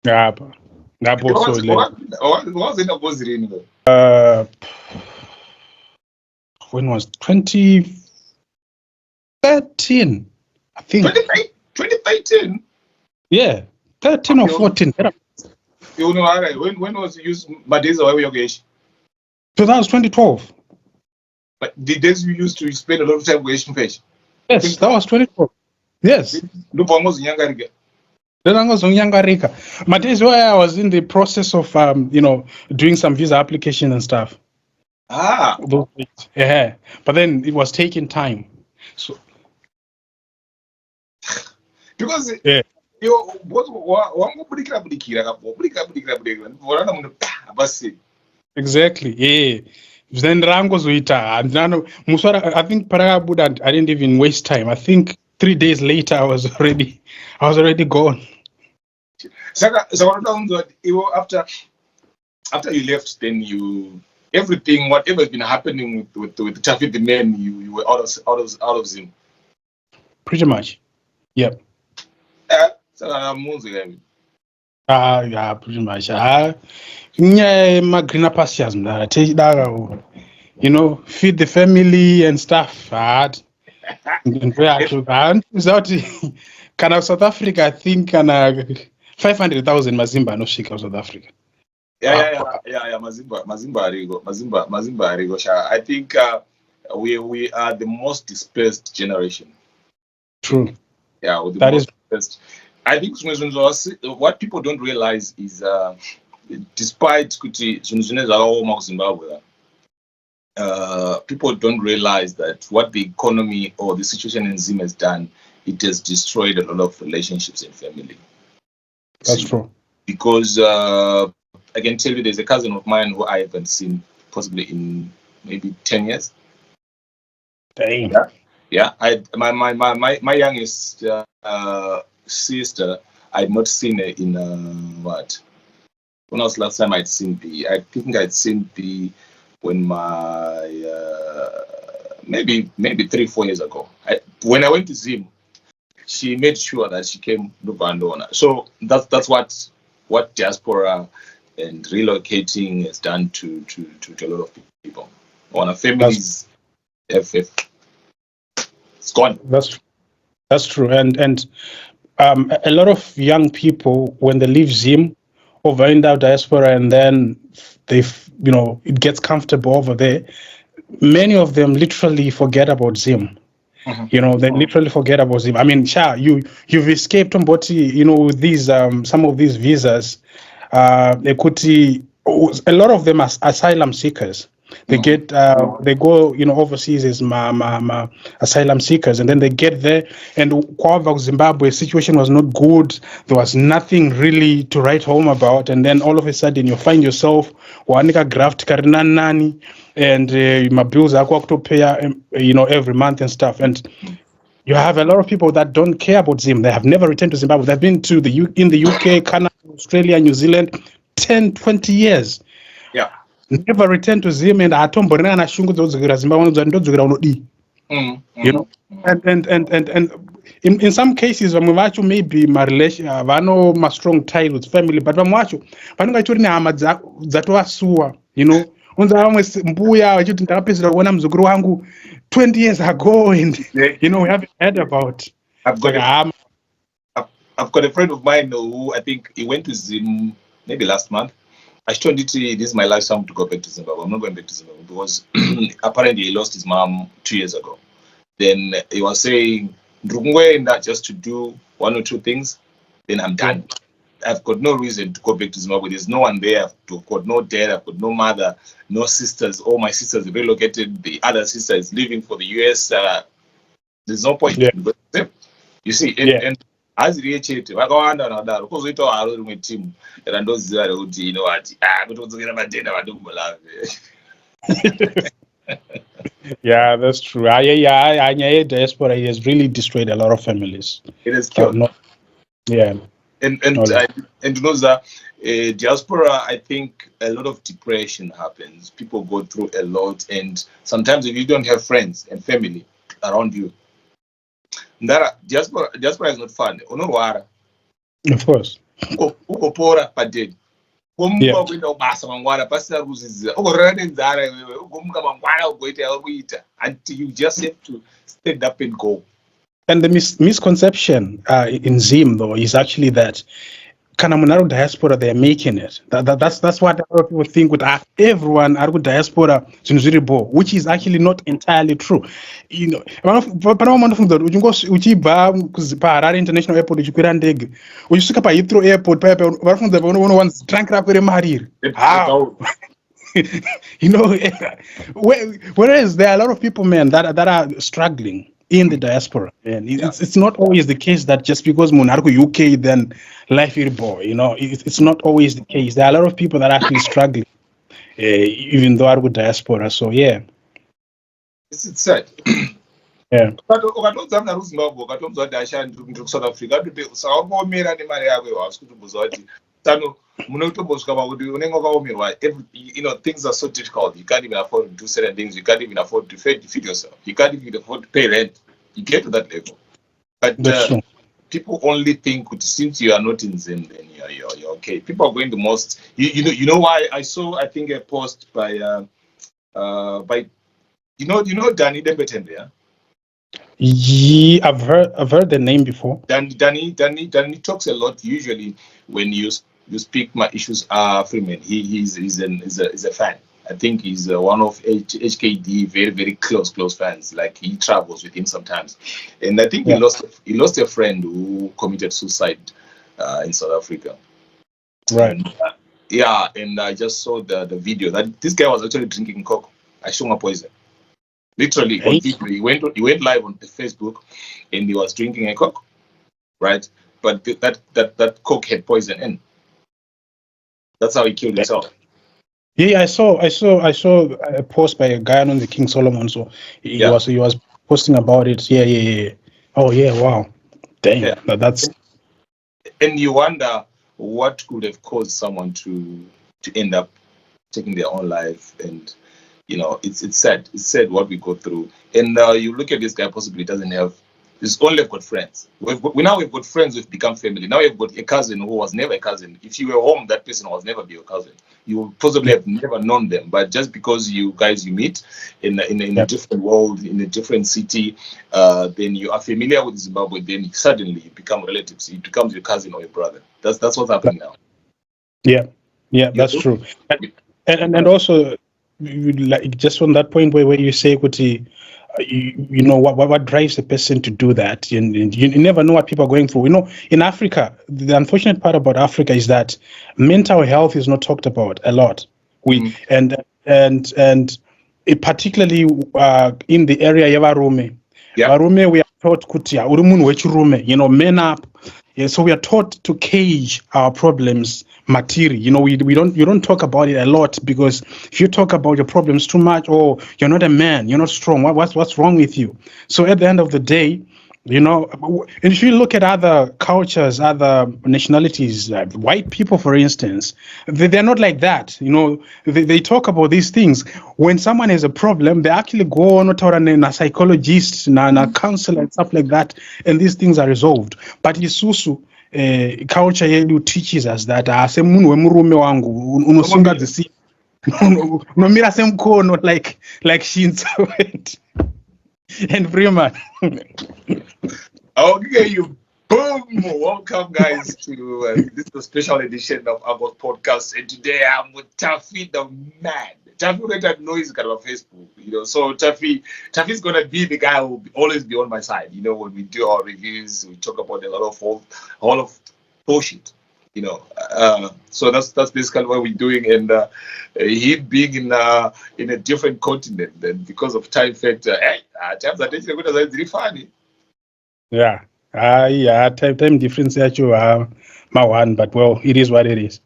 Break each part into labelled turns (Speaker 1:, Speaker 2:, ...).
Speaker 1: Yeah, that also
Speaker 2: What was it about anyway?
Speaker 1: When was 2013? I think.
Speaker 2: 2013?
Speaker 1: Yeah, 13 or 14.
Speaker 2: You know, when was used Madeza Wayogesh?
Speaker 1: So that was 2012.
Speaker 2: But the days you used to spend a lot of time with Asian fish.
Speaker 1: Yes, that was 2012. Yes.
Speaker 2: No Bongos Yangarga.
Speaker 1: Then I was on Yangarika. My days where I was in the process of doing some visa application and stuff.
Speaker 2: Ah.
Speaker 1: Yeah. But then it was taking time. So
Speaker 2: because
Speaker 1: yeah.
Speaker 2: You
Speaker 1: Exactly. Yeah. Then Rango Zuita. I think Parabuda, I didn't even waste time. I think 3 days later I was already gone.
Speaker 2: So after you left, then everything, whatever has been happening with Taffy the man, you were out of Zim.
Speaker 1: Pretty much. Yep. Yeah, pretty much. My greener pastures, feed the family and stuff. Without kind of South Africa, I think 500,000 Mazimba no shika of South Africa.
Speaker 2: Yeah. Mazimba Arigo. I think we are the most dispersed generation.
Speaker 1: True.
Speaker 2: Yeah, with the most dispersed. I think what people don't realize is despite Zimbabwe, people don't realize that what the economy or the situation in Zim has done, it has destroyed a lot of relationships in family.
Speaker 1: That's true.
Speaker 2: Because I can tell you there's a cousin of mine who I haven't seen possibly in maybe 10 years.
Speaker 1: Dang.
Speaker 2: Yeah. My youngest sister, I'd not seen her in what? When was the last time I'd seen B? I think I'd seen B when my maybe 3-4 years ago. When I went to Zim, she made sure that she came to Bandona. So that's what diaspora and relocating has done to a lot of people. On a families, it's gone.
Speaker 1: That's true. And a lot of young people, when they leave Zim over in that diaspora, and then it gets comfortable over there, many of them literally forget about Zim.
Speaker 2: Mm-hmm.
Speaker 1: They literally forget about Zim. I mean, you've escaped Mboti, with these some of these visas. A lot of them are asylum seekers. They get they go overseas as asylum seekers, and then they get there, and Kwava Zimbabwe situation was not good. There was nothing really to write home about, and then all of a sudden you find yourself wanika graft karinanani, and my bills are to pay every month and stuff. And you have a lot of people that don't care about Zim. They have never returned to Zimbabwe. They've been to in the UK, Canada, Australia, New Zealand, 10, 20 years.
Speaker 2: Yeah.
Speaker 1: Never returned to Zim, and atomborena na shungu dzodzokera Zimbabwe ndodzokera unodi. And in some cases vamwe vacho maybe marelation vano strong ties with family, but vamwe vacho vanenge vachitori nehama dzatovasuwa unza vamwe mbuya vachiti ndakapedzera kuona muzukuru wangu 20 years ago, and we haven't heard about.
Speaker 2: I've got a friend of mine who I think he went to Zim maybe last month. I told him this is my last time to go back to Zimbabwe. I'm not going back to Zimbabwe because apparently he lost his mom 2 years ago. Then he was saying, that just to do 1 or 2 things, then I'm done. I've got no reason to go back to Zimbabwe. There's no one there. I've got no dad. I've got no mother, no sisters. All my sisters relocated. The other sister is leaving for the US. There's no point.
Speaker 1: Yeah.
Speaker 2: You see, and as reachete vakawanda vanodaro kwozoitawo haro rimwe timu randoziva rekuti inovati kutodzokera madhenda vadombolave.
Speaker 1: Yeah, that's true. Yeah, diaspora has really destroyed a lot of families.
Speaker 2: It has killed. And knows diaspora, I think a lot of depression happens. People go through a lot, and sometimes if you don't have friends and family around you, that diaspora is not fun.
Speaker 1: Of course.
Speaker 2: ugopora padeni
Speaker 1: Yeah.
Speaker 2: womuka kuenda kubasa mangwana pasina kuzviziva ugorora nenzara iwewe ugomuka mangwana ugoita yakuita until you just have to stand up and go.
Speaker 1: And the misconception in Zim though is actually that kana munhu ari kudiaspora they're making it. That's what a lot of people think with everyone ari kudiaspora zvinhu zviripo, which is actually not entirely true. You know, pana vanofunga kuti uchibva paHarare International Airport uchikwira ndege uchisvika paHeathrow Airport paya vanofunga kuti trunk rako remari iri. How? You know, whereas there are a lot of people, man, that are struggling in the diaspora, and it's not always the case that just because Monarco UK then life is boy, you know, it's not always the case. There are a lot of people that are actually struggling, even though are with diaspora. So yeah,
Speaker 2: it's sad.
Speaker 1: Yeah.
Speaker 2: Ukatodza muna ruzimbabwe ukatomudza kuti ashandi ndiri kuSouth Africa sakaomera nemari yako hausi kutomboziva kuti tano munotombosvika pakuti unenge wakaomerwa. You know, things are so difficult. You can't even afford to do certain things. You can't even afford to feed yourself. You can't even afford to pay rent. You get to that level. But people only think since you are not in Zim, then you're okay. People are going the most. You know why I saw I think a post by you know Danny Dembetende, yeah?
Speaker 1: Yeah, I've heard the name before.
Speaker 2: Danny talks a lot usually when you speak my issues are Freeman. He's a fan. I think he's one of HKD very, very close fans. Like he travels with him sometimes, and I think he lost a friend who committed suicide in South Africa.
Speaker 1: Right.
Speaker 2: And, and I just saw the video that this guy was actually drinking coke. I saw my poison. Literally, on video, he went live on Facebook, and he was drinking a coke, right? But that coke had poison in. That's how he killed himself.
Speaker 1: Yeah, I saw a post by a guy on the King Solomon. So he was posting about it. Yeah. Oh yeah, wow, dang. Yeah. That's.
Speaker 2: And you wonder what could have caused someone to end up taking their own life, and you know, it's sad. It's sad what we go through. And you look at this guy, possibly doesn't have. He's only got friends. We've got friends who've become family. Now we've got a cousin who was never a cousin. If you were home, that person was never be your cousin. You would possibly have never known them. But just because you meet in a different world, in a different city, then you are familiar with Zimbabwe. Then suddenly you become relatives. It becomes your cousin or your brother. That's what's happening now.
Speaker 1: Yeah, that's true. And also, like just on that point where you say, Kuti, you know what drives a person to do that, and you never know what people are going through. You know, in Africa, the unfortunate part about Africa is that mental health is not talked about a lot. And it particularly in the area of Varume, we are taught kuti uri wechirume, you know, men up. Yeah, so we are taught to cage our problems material. You know, you don't talk about it a lot, because if you talk about your problems too much, or you're not a man, you're not strong, what's wrong with you? So at the end of the day, you know, and if you look at other cultures, other nationalities, like white people, for instance, they're not like that. You know, they talk about these things. When someone has a problem, they actually go on to a psychologist, a counselor, and stuff like that, and these things are resolved. But Isusu, culture yedu teaches us that semunhu wemurume wangu unosunga dzisi unomira semkono like Shinzo and Freeman.
Speaker 2: Okay, you boom! Welcome, guys, to this special edition of our podcast. And today I'm with Taffy the man. Taffy made that noise kind of Facebook, you know. So Taffy's gonna be the guy who will always be on my side. You know, when we do our reviews, we talk about a lot of bullshit. You know, so that's basically what we're doing, and he being in a different continent, and because of time factor, times are very funny.
Speaker 1: Yeah, time difference actually my one, but well, it is what it is.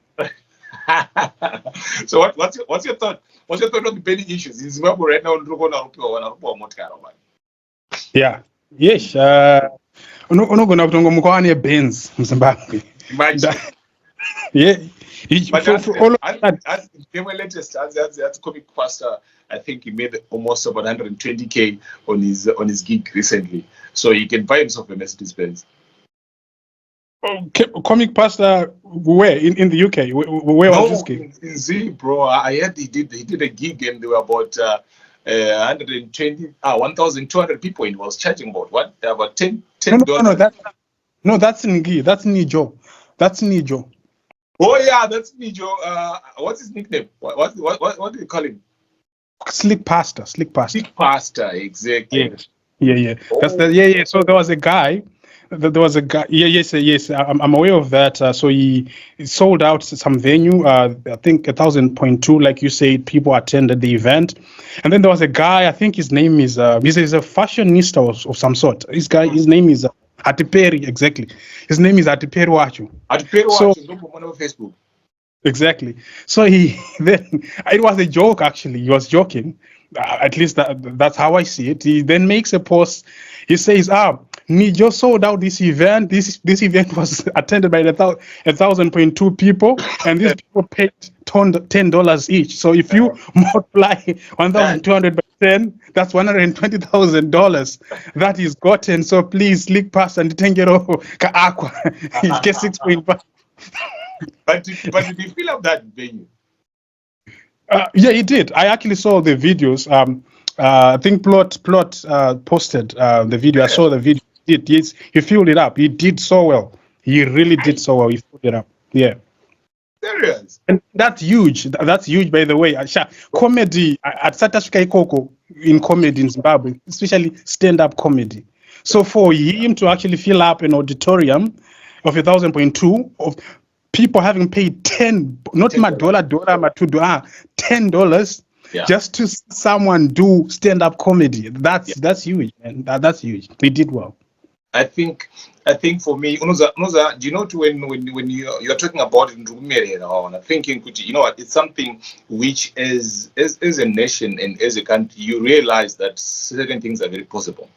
Speaker 2: So what's your thought? What's your thought on the pending issues in Zimbabwe right now?
Speaker 1: Yeah, yes. Unogona kutongomuka wane Benz muZimbabwe.
Speaker 2: Imagine.
Speaker 1: Yeah.
Speaker 2: But all of that. My latest as comic pastor, I think he made almost about 120K on his gig recently, so he can buy himself a Mercedes Benz.
Speaker 1: Okay, comic pastor, where in the UK? Where was this
Speaker 2: No,
Speaker 1: gig?
Speaker 2: in Z, bro. I heard he did a gig and there were about 120, 1,200 people. And he was charging about about
Speaker 1: No, no, no, no.
Speaker 2: $10.
Speaker 1: That's Ngi. That's Nijo. That's Nijo.
Speaker 2: Oh yeah, that's me, Joe. What's his nickname? What do you call him?
Speaker 1: Slick pastor. Slick pastor.
Speaker 2: Big Pastor, exactly.
Speaker 1: Yes. Yeah. That's
Speaker 2: Oh,
Speaker 1: the yeah. So there was a guy. There was a guy. Yeah, yes. I'm aware of that. So he sold out some venue. I think 1,000.2, like you said, people attended the event, and then there was a guy. I think his name is he's a fashionista of some sort. His name is Atiperi. Exactly. His name is Atiperi Wachu.
Speaker 2: I'd pay to
Speaker 1: So
Speaker 2: watch his local on Facebook.
Speaker 1: exactly. So he then it was a joke actually. He was joking. At least that's how I see it. He then makes a post. He says, Nijo sold out this event. This event was attended by 1,000.2 people, and these people paid $10 each. So if you multiply 1,200 by 10, that's $120,000 that is gotten. So please, Slick Pass and Tengero Ka Aqua. He gets 6.5.
Speaker 2: But did he fill up that venue?
Speaker 1: Yeah, he did. I actually saw the videos. I think Plot posted the video. I saw the video. He filled it up. He did so well. He really did so well. He filled it up. Yeah.
Speaker 2: Serious?
Speaker 1: And that's huge. That's huge, by the way. Comedy at South Africa Ikoko in comedy in Zimbabwe, especially stand-up comedy. So for him to actually fill up an auditorium of 1,000.2 of people having paid not my dollar, my $2, $10 just to see someone do stand-up comedy. That's huge, man. That's huge. They did well.
Speaker 2: I think for me, Unoza, do you know when you're talking about it, thinking, you know what, it's something which as a nation and as a country, you realize that certain things are very possible.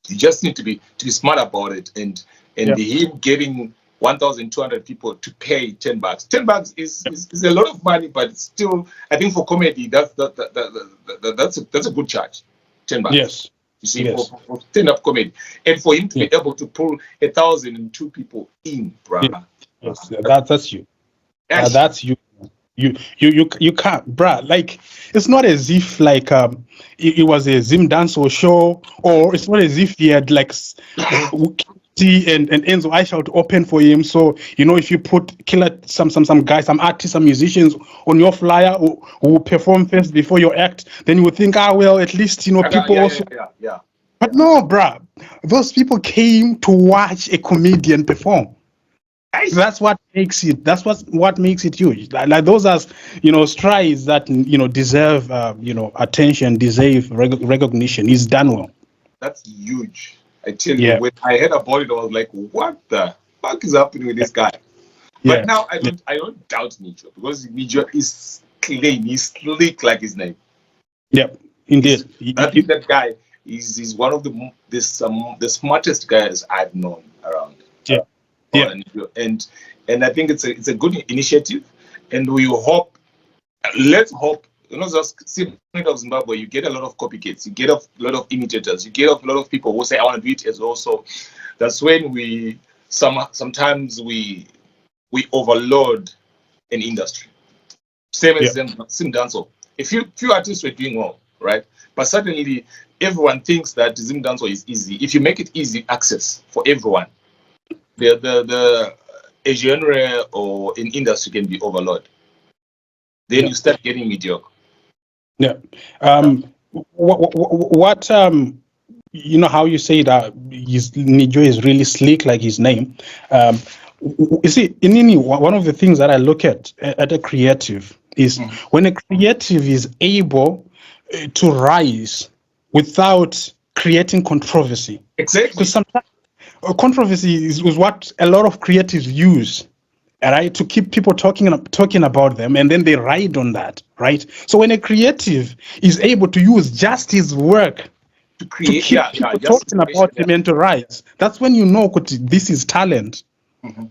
Speaker 2: You just need to be smart about it, and him getting 1,200 people to pay $10. $10 is a lot of money, but still, I think for comedy, that's a good charge. $10.
Speaker 1: Yes.
Speaker 2: You see, for stand-up comedy, and for him to be able to pull 1,002 people in, bruh.
Speaker 1: Yes, that's you. That's you. You can't, bruh. Like, it's not as if like it was a Zimdance show, or it's not as if he had like and Enzo Aisha to open for him. So if you put some guys, some artists, some musicians on your flyer who perform first before your act, then you would think, well, at least people also.
Speaker 2: Yeah.
Speaker 1: But no, bruh, those people came to watch a comedian perform. That's what makes it. That's what makes it huge. Like those are, strides that deserve attention, deserve recognition. He's done well.
Speaker 2: That's huge. I tell you, when I heard about it, I was like, "What the fuck is happening with this guy?" But now I don't doubt Nijo, because Nijo is clean. He's slick like his name.
Speaker 1: Yep, indeed.
Speaker 2: I think that guy is one of the smartest guys I've known around. And I think it's a good initiative, and let's hope. Just see of Zimbabwe, you get a lot of copycats, you get a lot of imitators, you get a lot of people who say, I want to do it as well. So that's when sometimes we overload an industry. Same as Zimdance. A few artists were doing well, right? But suddenly everyone thinks that Zimdance is easy. If you make it easy access for everyone, the a genre or an industry can be overloaded. Then you start getting mediocre.
Speaker 1: Yeah. What how you say that Nijo is really sleek like his name. You see, one of the things that I look at a creative is when a creative is able to rise without creating controversy.
Speaker 2: Exactly.
Speaker 1: Because sometimes controversy is what a lot of creatives use, right, to keep people talking about them, and then they ride on that, right? So when a creative is able to use just his work to keep people talking about him and to rise, that's when this is talent.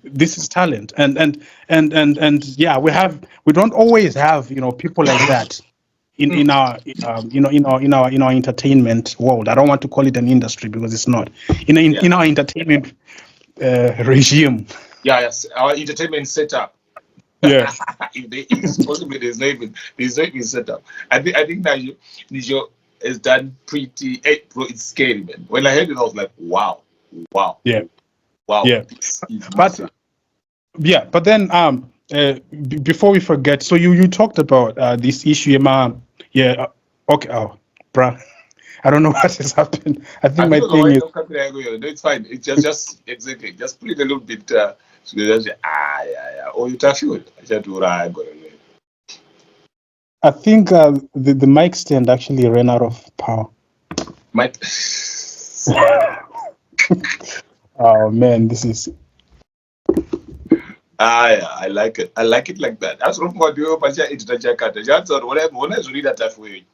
Speaker 1: This is talent, and we don't always have people like that in our entertainment world. I don't want to call it an industry because it's not. In our entertainment regime.
Speaker 2: Yeah, yes, our entertainment setup.
Speaker 1: Yeah.
Speaker 2: If there is possibly there's not even set up. I think that Nijo is done pretty. Bro, it's scary, man. When I heard it, I was like, wow,
Speaker 1: Yeah.
Speaker 2: wow.
Speaker 1: Yeah.
Speaker 2: This is
Speaker 1: But
Speaker 2: massive.
Speaker 1: yeah, but then before we forget, so you talked about this issue, yeah. Okay. Oh, bruh. I don't know what has happened. I
Speaker 2: I
Speaker 1: think
Speaker 2: think
Speaker 1: my
Speaker 2: it was
Speaker 1: thing
Speaker 2: always
Speaker 1: is.
Speaker 2: no country I go. No, it's fine. It's just exactly. Just put it a little bit. So they just say, yeah. Or you touch it. I said, I got it.
Speaker 1: I think the mic stand actually ran out of power.
Speaker 2: Might.
Speaker 1: Oh man, this is.
Speaker 2: Yeah, I like it. I like it like that. That's what do. But yeah, it's the jacket. That's what when I read that Taffy.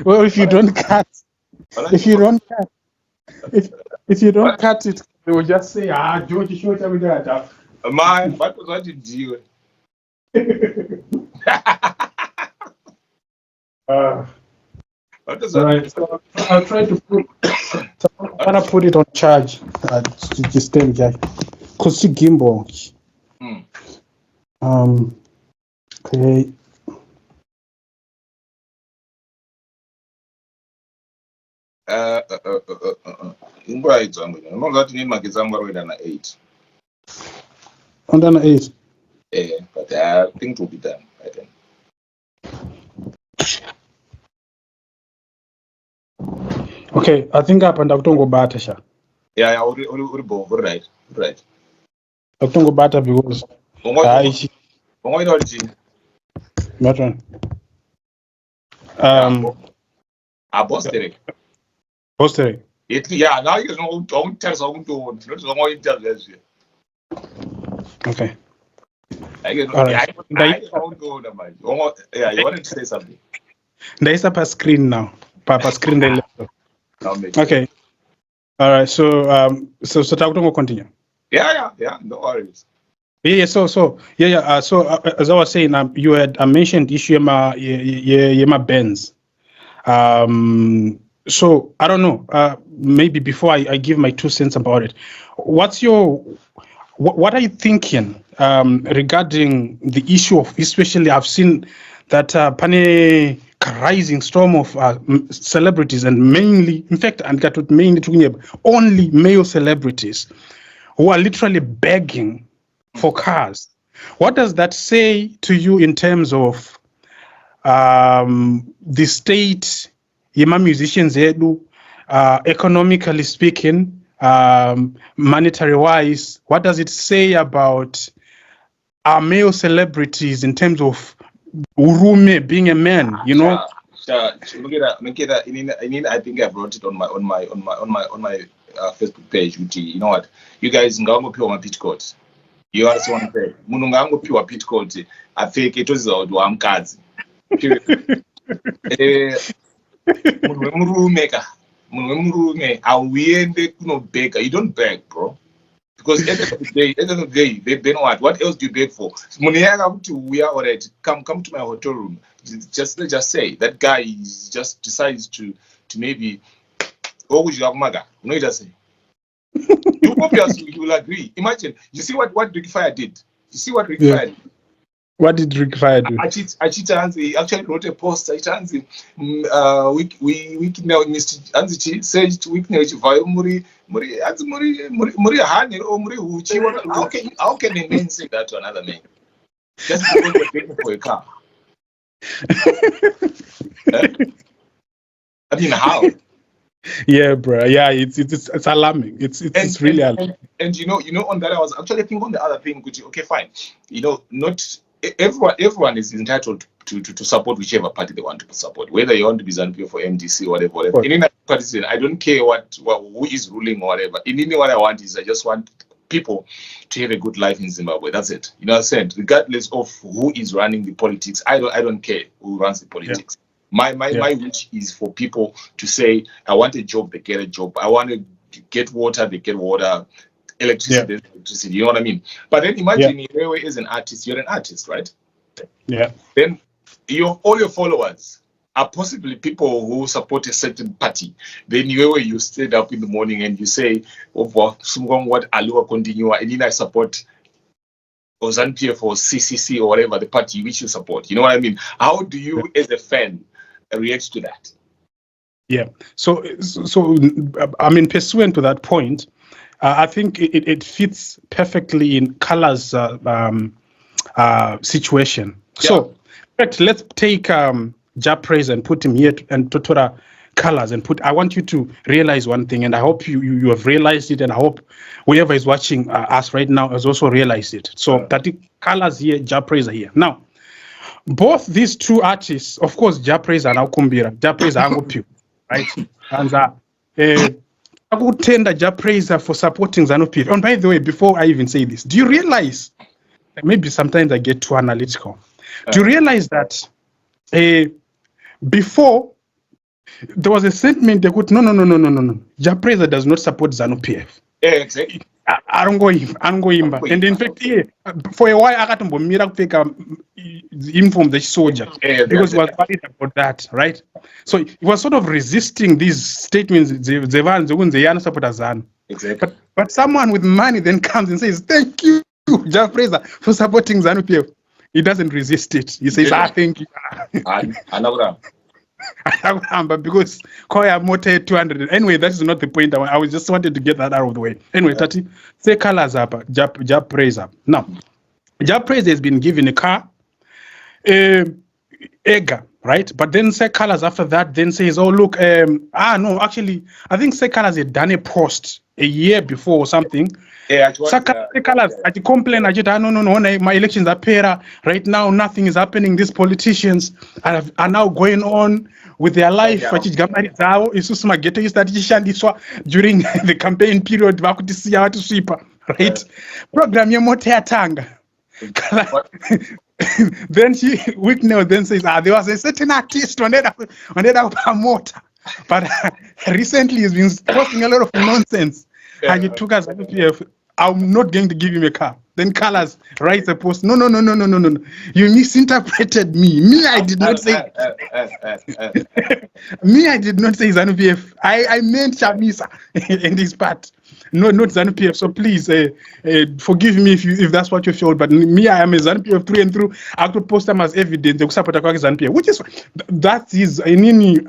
Speaker 1: Well, if you don't cut, if you don't cut, if you don't cut it, they will just say, George, show it with that.
Speaker 2: Man, what was what did you? What is
Speaker 1: All
Speaker 2: that?
Speaker 1: right, so I'll try to put. So I'm gonna put it on charge. Just stand there. Cause gimbal. Okay.
Speaker 2: Ingwa idzangu. Unongati nini magetsi angu aroenda na 8.
Speaker 1: Under 8.
Speaker 2: But I think it will be done by then.
Speaker 1: Okay, I think up and Octongo sha.
Speaker 2: Yeah, uri right.
Speaker 1: Octongo bata because
Speaker 2: Ungoita kuti
Speaker 1: matron.
Speaker 2: Boston.
Speaker 1: Poster.
Speaker 2: Yeah, now you don't tell someone to not interview.
Speaker 1: Okay.
Speaker 2: All right. Yeah, you wanted to say something.
Speaker 1: There is a screen now. Papa screen the laptop. Okay. All right. So so Octongo continue.
Speaker 2: Yeah. No worries.
Speaker 1: Yeah. So So as I was saying, you had mentioned issue yema Benz. So I don't know. Maybe before I give my 2 cents about it, what are you thinking regarding the issue of, especially I've seen that pane rising storm of celebrities, and mainly, in fact, and got mainly only male celebrities who are literally begging for cars. What does that say to you in terms of the state, yema musicians edu, economically speaking, monetary wise? What does it say about our male celebrities in terms of urume being a man? You know.
Speaker 2: I think I brought it on my Facebook page. You know what? You guys ngawangopiwa mapit coat. You also want to say munhu ngaangopiwa pit coat apfeke toziva kuti wamukadzi. Munhu wemurume auende kunobhega. You don't beg, bro. Because at the end of the day, then what else do you beg for? We are alright. Come to my hotel room. Just say that guy is just decides to maybe you just say. You obviously will agree. Imagine, you see what Rick Fire did. You see what Rick Fire did.
Speaker 1: What did Rick Fire do?
Speaker 2: He actually wrote a post. We now Mr. Anzi said weakness muri hani or muri uchi. How can a man say that to another man? Just because they're begging for a car. I mean, how?
Speaker 1: Yeah, bro. Yeah, it's alarming. It's really alarming.
Speaker 2: And you know, on that I was actually thinking on the other thing, which okay, fine. You know, not everyone is entitled to support whichever party they want to support, whether you want to be ZANU-PF for MDC or whatever. In any party, I don't care who is ruling or whatever. In any what I want is I just want people to have a good life in Zimbabwe. That's it. You know what I'm saying? Regardless of who is running the politics, I don't care who runs the politics. Yeah. My wish is for people to say, I want a job, they get a job. I want to get water, they get water. Electricity, electricity, you know what I mean? But then imagine Iwewe is an artist, you're an artist, right?
Speaker 1: Yeah.
Speaker 2: Then all your followers, are possibly people who support a certain party. Then you stand up in the morning and you say, "Oh, what Alua continue, and then I support or ZANU-PF or CCC or whatever the party which you support." You know what I mean? How do you, as a fan, react to that?
Speaker 1: Yeah. So I mean, pursuant to that point, I think it fits perfectly in Calaz' situation.
Speaker 2: Yeah.
Speaker 1: So, in fact, let's take Praise and put him here and Totora Calaz and put. I want you to realize one thing, and I hope you have realized it, and I hope whoever is watching us right now has also realized it. So that Calaz here, Praise are here now. Both these two artists, of course, Praise and Kumbira, Praise and Angopiu, right? And I would tender Praise for supporting ZANU-PF. And by the way, before I even say this, do you realize? Maybe sometimes I get too analytical. Do you realize that before there was a statement they could no. Praise does not support ZANU-PF.
Speaker 2: Yeah, exactly.
Speaker 1: I don't go him. And in fact, for a while, I got to take him from the soldier because he was worried about that, right? So he was sort of resisting these statements.
Speaker 2: Exactly.
Speaker 1: But someone with money then comes and says, "Thank you, Praise, for supporting ZANU-PF." He doesn't resist it. He says, "Thank you." But because Koya Mote 200. Anyway, that is not the point. I was just wanted to get that out of the way. Anyway, Tati, say Calaz up, Praise up. Now, Praise has been given a car, Ega, right? But then say Calaz after that, then says, "Oh look, no, actually, I think say Calaz had done a post a year before or something."
Speaker 2: Yeah,
Speaker 1: Calaz, I complain. No, my elections are pera. Right now, nothing is happening. These politicians are now going on with their life. During the campaign period, right? Program Tanga. Then Wicknell then says, there was a certain artist on that motor. But recently he's been posting a lot of nonsense. And he took us, I'm not going to give him a car. Then Calaz writes a post. No. You misinterpreted me. I did not say. I did not say ZANU-PF. I meant Chamisa in this part. No, not ZANU-PF. So please forgive me if that's what you feel. But me, I am a ZANU-PF through and through. I have to post them as evidence. ZANU-PF, which is that is in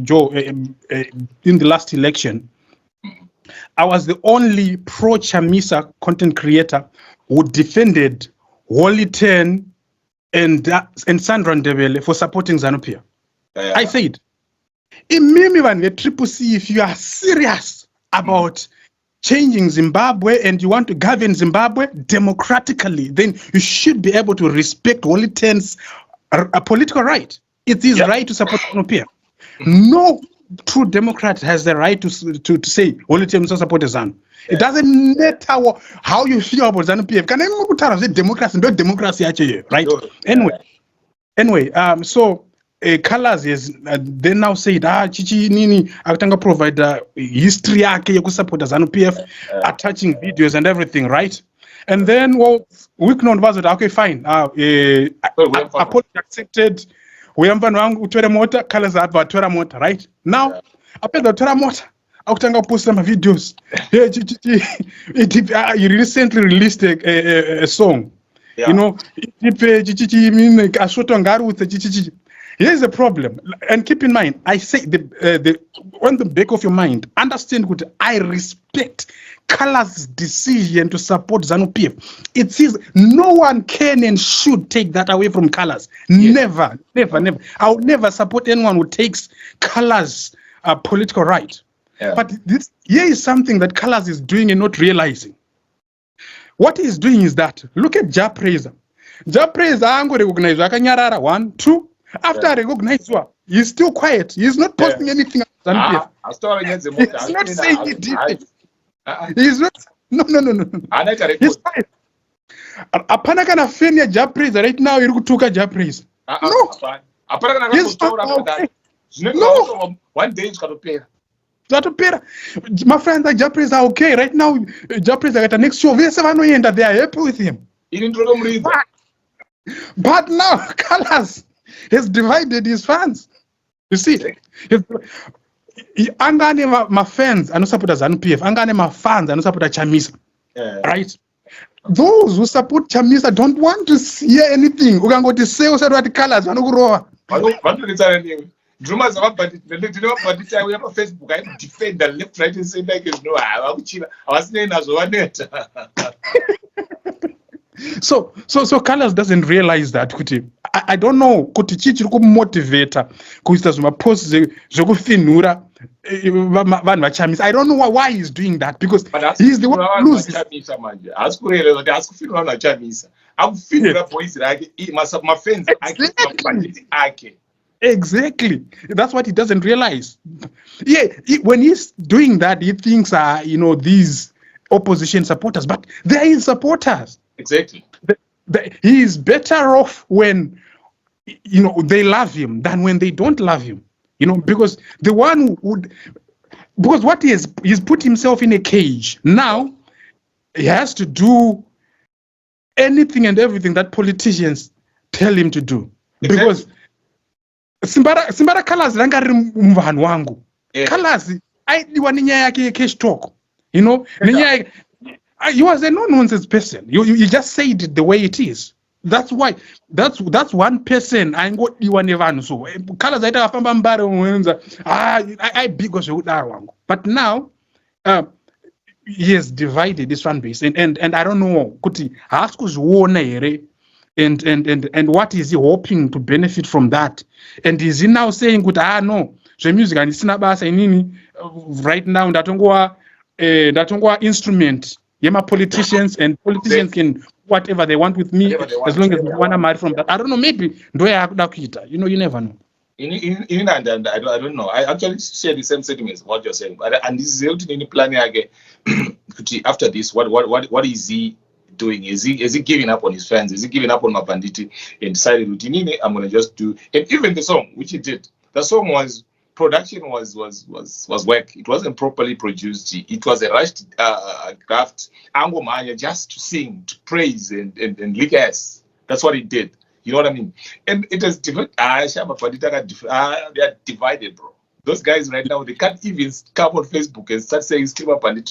Speaker 1: Joe in the last election. I was the only pro-Chamisa content creator who defended Wally 10 and Sandra Ndebele for supporting ZANU-PF. I said, the Triple C, if you are serious about changing Zimbabwe and you want to govern Zimbabwe democratically, then you should be able to respect Wally 10's political right. It is right to support ZANU-PF. No true Democrat has the right to say only terms of support ZANU. It doesn't matter how you feel about ZANU-PF. Can anyone say democracy? Not democracy actually, right? Anyway, so Calaz is they now said Chichi Nini akutanga provide history yake yokusupport ZANU-PF, attaching videos and everything, right? And then we can okay, fine. Apology accepted. We have utwere motor, Calaz atwere motor, right? Now, apenda utwere motor, akutanga post some videos. He recently released a song. You know, here's the problem, and keep in mind, I say on the back of your mind, understand what I respect Calaz's decision to support ZANU-PF. It says no one can and should take that away from Calaz. Never. I will never support anyone who takes Calaz's political right. But here is something that Calaz is doing and not realizing. What he's doing is that, look at Praise. Praise ango recognize akanyarara 1, 2. After I recognize he's still quiet. He's not posting anything about ZANU-PF. He's not saying he did it. He's not. No. He's quiet. Apana kana fenya Praise right now. You're kutuka Praise. No. He's not okay. No.
Speaker 2: One day it's gonna pay.
Speaker 1: My friends like Praise are okay right now. Praise are at the next show. They are happy with him. But now Calaz has divided his fans. You see, angane ma-fans anosupporta ZANU-PF, angane ma-fans anosupporta Chamisa, right? Those who support Chamisa don't want to hear anything. Ukangoti say usati wati Calaz vanokurowa.
Speaker 2: Vanonetsana newe. Ndruma dzavabhanditi auya paFacebook aidefenda left right and center like no havakuchira havasinei nazvo vaneta.
Speaker 1: So Calaz doesn't realize that kuti I don't know kuti chii chiri kumumotivata kuita zvimaposts zvekufinhura vanhu vaChamisa. I don't know why he's doing that because he's the one who loses.
Speaker 2: Chamisa manje haasi kureva kuti haasi kufinhura vanhu vaChamisa akufinhura boys rake mafans ake ake.
Speaker 1: Exactly. That's what he doesn't realize. Yeah, when he's doing that, he thinks these opposition supporters, but they're his supporters.
Speaker 2: Exactly.
Speaker 1: He is better off when they love him than when they don't love him. Because the one because what he's put himself in a cage. Now he has to do anything and everything that politicians tell him to do. Exactly. Because Simbara Calaz ranga riri muvanhu wangu. Calaz aidiwa nenyaya yake yecash talk. Nenyaya he was a no-nonsense person. You just said it the way it is. That's why. That's one person. I got you one even so. Calaz aita afamba mbare umwenza. I bigo zvekudaro wangu. But now, he has divided this fan base, and I don't know. Kuti haskuzviona here, and what is he hoping to benefit from that? And is he now saying kuti no, the music and isina basa inini right now ndatongwa instrument. My politicians and politicians can whatever they want with me as long as they want to marry from that. I don't know. Maybe you never know.
Speaker 2: I don't know. I actually share the same sentiments what you're saying. And this is in plan again. After this, what is he doing? Is he giving up on his fans? Is he giving up on my banditi and decided I'm gonna just do? And even the song which he did, the song was. Production was work. It wasn't properly produced. It was a rushed graft. Angomanya just to sing, to praise and lick ass. That's what it did. You know what I mean? And it has divided. They are divided, bro. Those guys right now, they can't even come on Facebook and start saying Steamer Pandit.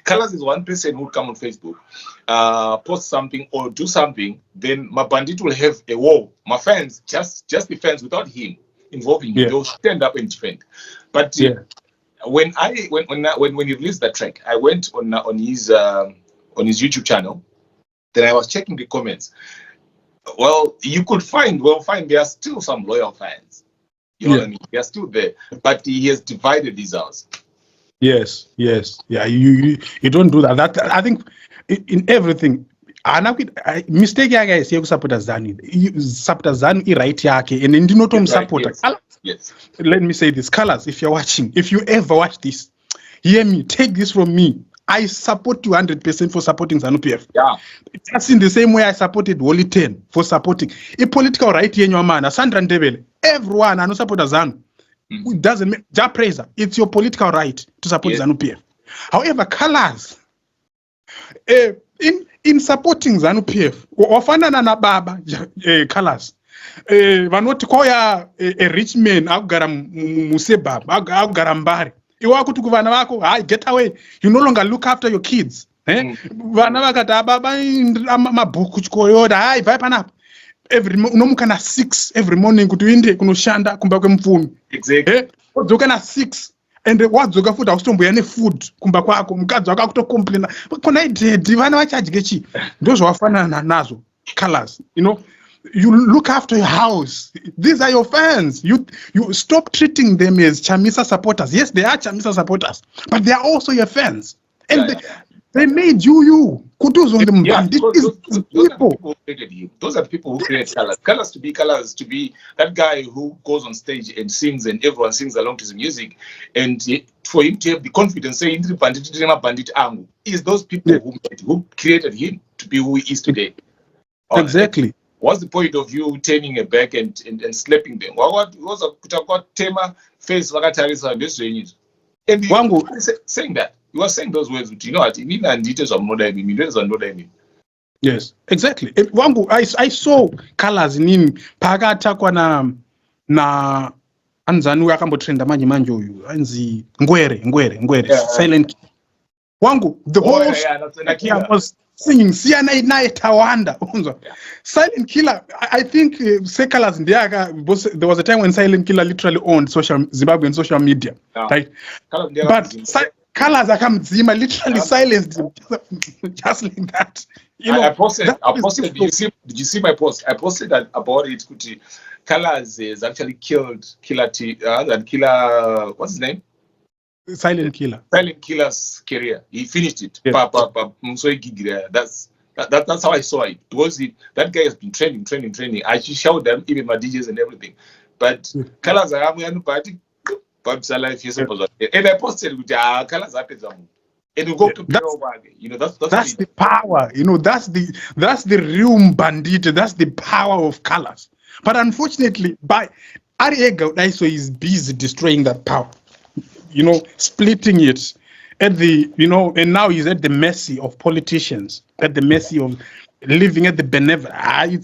Speaker 2: Calaz is one person who would come on Facebook, post something or do something, then my bandit will have a war. My fans, just the fans without him involving him, they'll stand up and defend. But when he released that track, I went on his YouTube channel. Then I was checking the comments. Well, you could find there are still some loyal fans. You know what I mean? They are still there, but he has divided these out.
Speaker 1: Yes. Yeah, you don't do that. That I think in everything. Mistake yake ayisiye kusupporta ZANU right yake and ndinotomsupporta.
Speaker 2: Yes.
Speaker 1: Let me say this, Calaz, if you're watching, if you ever watch this, hear me, take this from me. I support you 100% for supporting ZANU-PF.
Speaker 2: Yeah.
Speaker 1: Just in the same way I supported Wally 10 for supporting a political right here in your man, Sandra Ndebele, everyone I know support ZANU. It doesn't make just praise her. It's your political right to support ZANU-PF. However, Calaz, in supporting ZANU-PF, wafanana na baba Calaz. Vanoti koya a rich man akugara musebab akugara mbari iwe akuti kuvana vako get away, you no longer look after your kids vana vakati baba mabhuku chikoyo hai vai panapa unomuka na 6 every morning kuti uende kunoshanda kumba kwemupfumi wadzoka na 6 and wadzoka futi hausitomboya nefood kumba kwako mukadzi wako akutokomplaina kona idhedhi vana vachadye chii ndozvawafanana nazvo Calaz. You look after your house. These are your fans. You stop treating them as Chamisa supporters. Yes, they are Chamisa supporters, but they are also your fans. And they made you. Kudos on them.
Speaker 2: Those are the people who create Calaz. Calaz to be that guy who goes on stage and sings, and everyone sings along to his music. And for him to have the confidence saying bandit angu is those people who created him to be who he is today.
Speaker 1: Exactly.
Speaker 2: What's the point of you turning a back and slapping them? What was a tema face vakatarisa ndezvenyu? And saying that, you were saying those words, you know what?
Speaker 1: Yes, exactly. Wangu, I saw Calaz nini pakatakwa na anzani uyu akambotrenda manje uyu anzi ngwere
Speaker 2: Yeah.
Speaker 1: silent wangu the whole
Speaker 2: Killer.
Speaker 1: was singing siyana naye tawanda unzwa Silent Killer. I think Calaz there was a time when Silent Killer literally owned Zimbabwean social media, right? But Calaz akamdzima literally silenced him just like that.
Speaker 2: I posted. Did you see my post? I posted that about it. Calaz has actually killed Killer Killer. What's his name?
Speaker 1: Silent Killer.
Speaker 2: Silent Killer's career. He finished it.
Speaker 1: Yeah.
Speaker 2: That's how I saw it. That guy has been training. I showed them even my DJs and everything. But Calaz and I posted with Calaz and we go to
Speaker 1: that's the power. That's the real bandit. That's the power of Calaz. But unfortunately, by Ariega Daiso is busy destroying that power. Splitting it at the, and now he's at the mercy of politicians, at the mercy of living at the benevolent.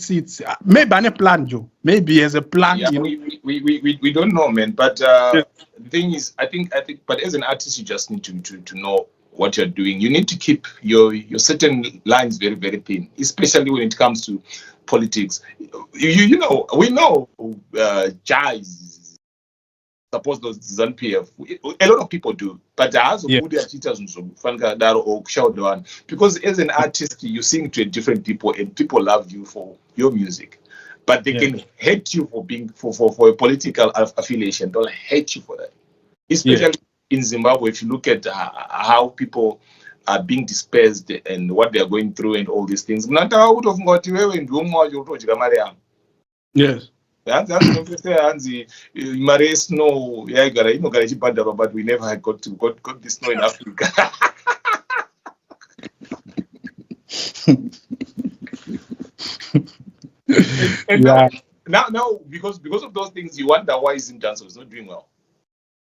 Speaker 1: It's maybe on a plan, Joe. Maybe as a plan.
Speaker 2: Yeah, we don't know, man. But the thing is, I think, but as an artist, you just need to know what you're doing. You need to keep your certain lines very, very thin, especially when it comes to politics. We know jazz. Suppose those ZANU-PF, a lot of people do, but as because as an artist you sing to different people and people love you for your music, but they can hate you for being for a political affiliation. They'll hate you for that, especially in Zimbabwe. If you look at how people are being dispersed and what they are going through and all these things.
Speaker 1: Yes.
Speaker 2: But we never had got the snow in Africa. and now because of those things, you wonder why Zimdance is not doing well.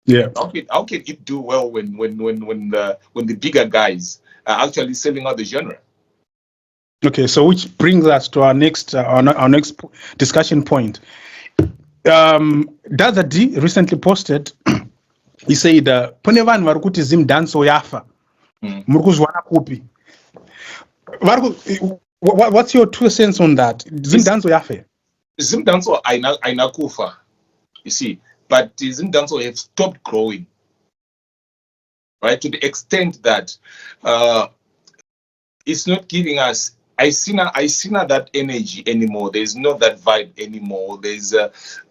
Speaker 1: Yeah.
Speaker 2: How can it do well when the bigger guys are actually selling out the genre?
Speaker 1: Okay, so which brings us to our next discussion point. Daza D recently posted. He said, "Pone vanhu vari kuti Zimdance yafa. Muri kuzwana kupi?" What's your 2 cents on that? Zimdance yafa.
Speaker 2: Zimdance aina kufa. You see, but Zimdance have stopped growing. Right, to the extent that it's not giving us. I see that energy anymore. There's not that vibe anymore. There's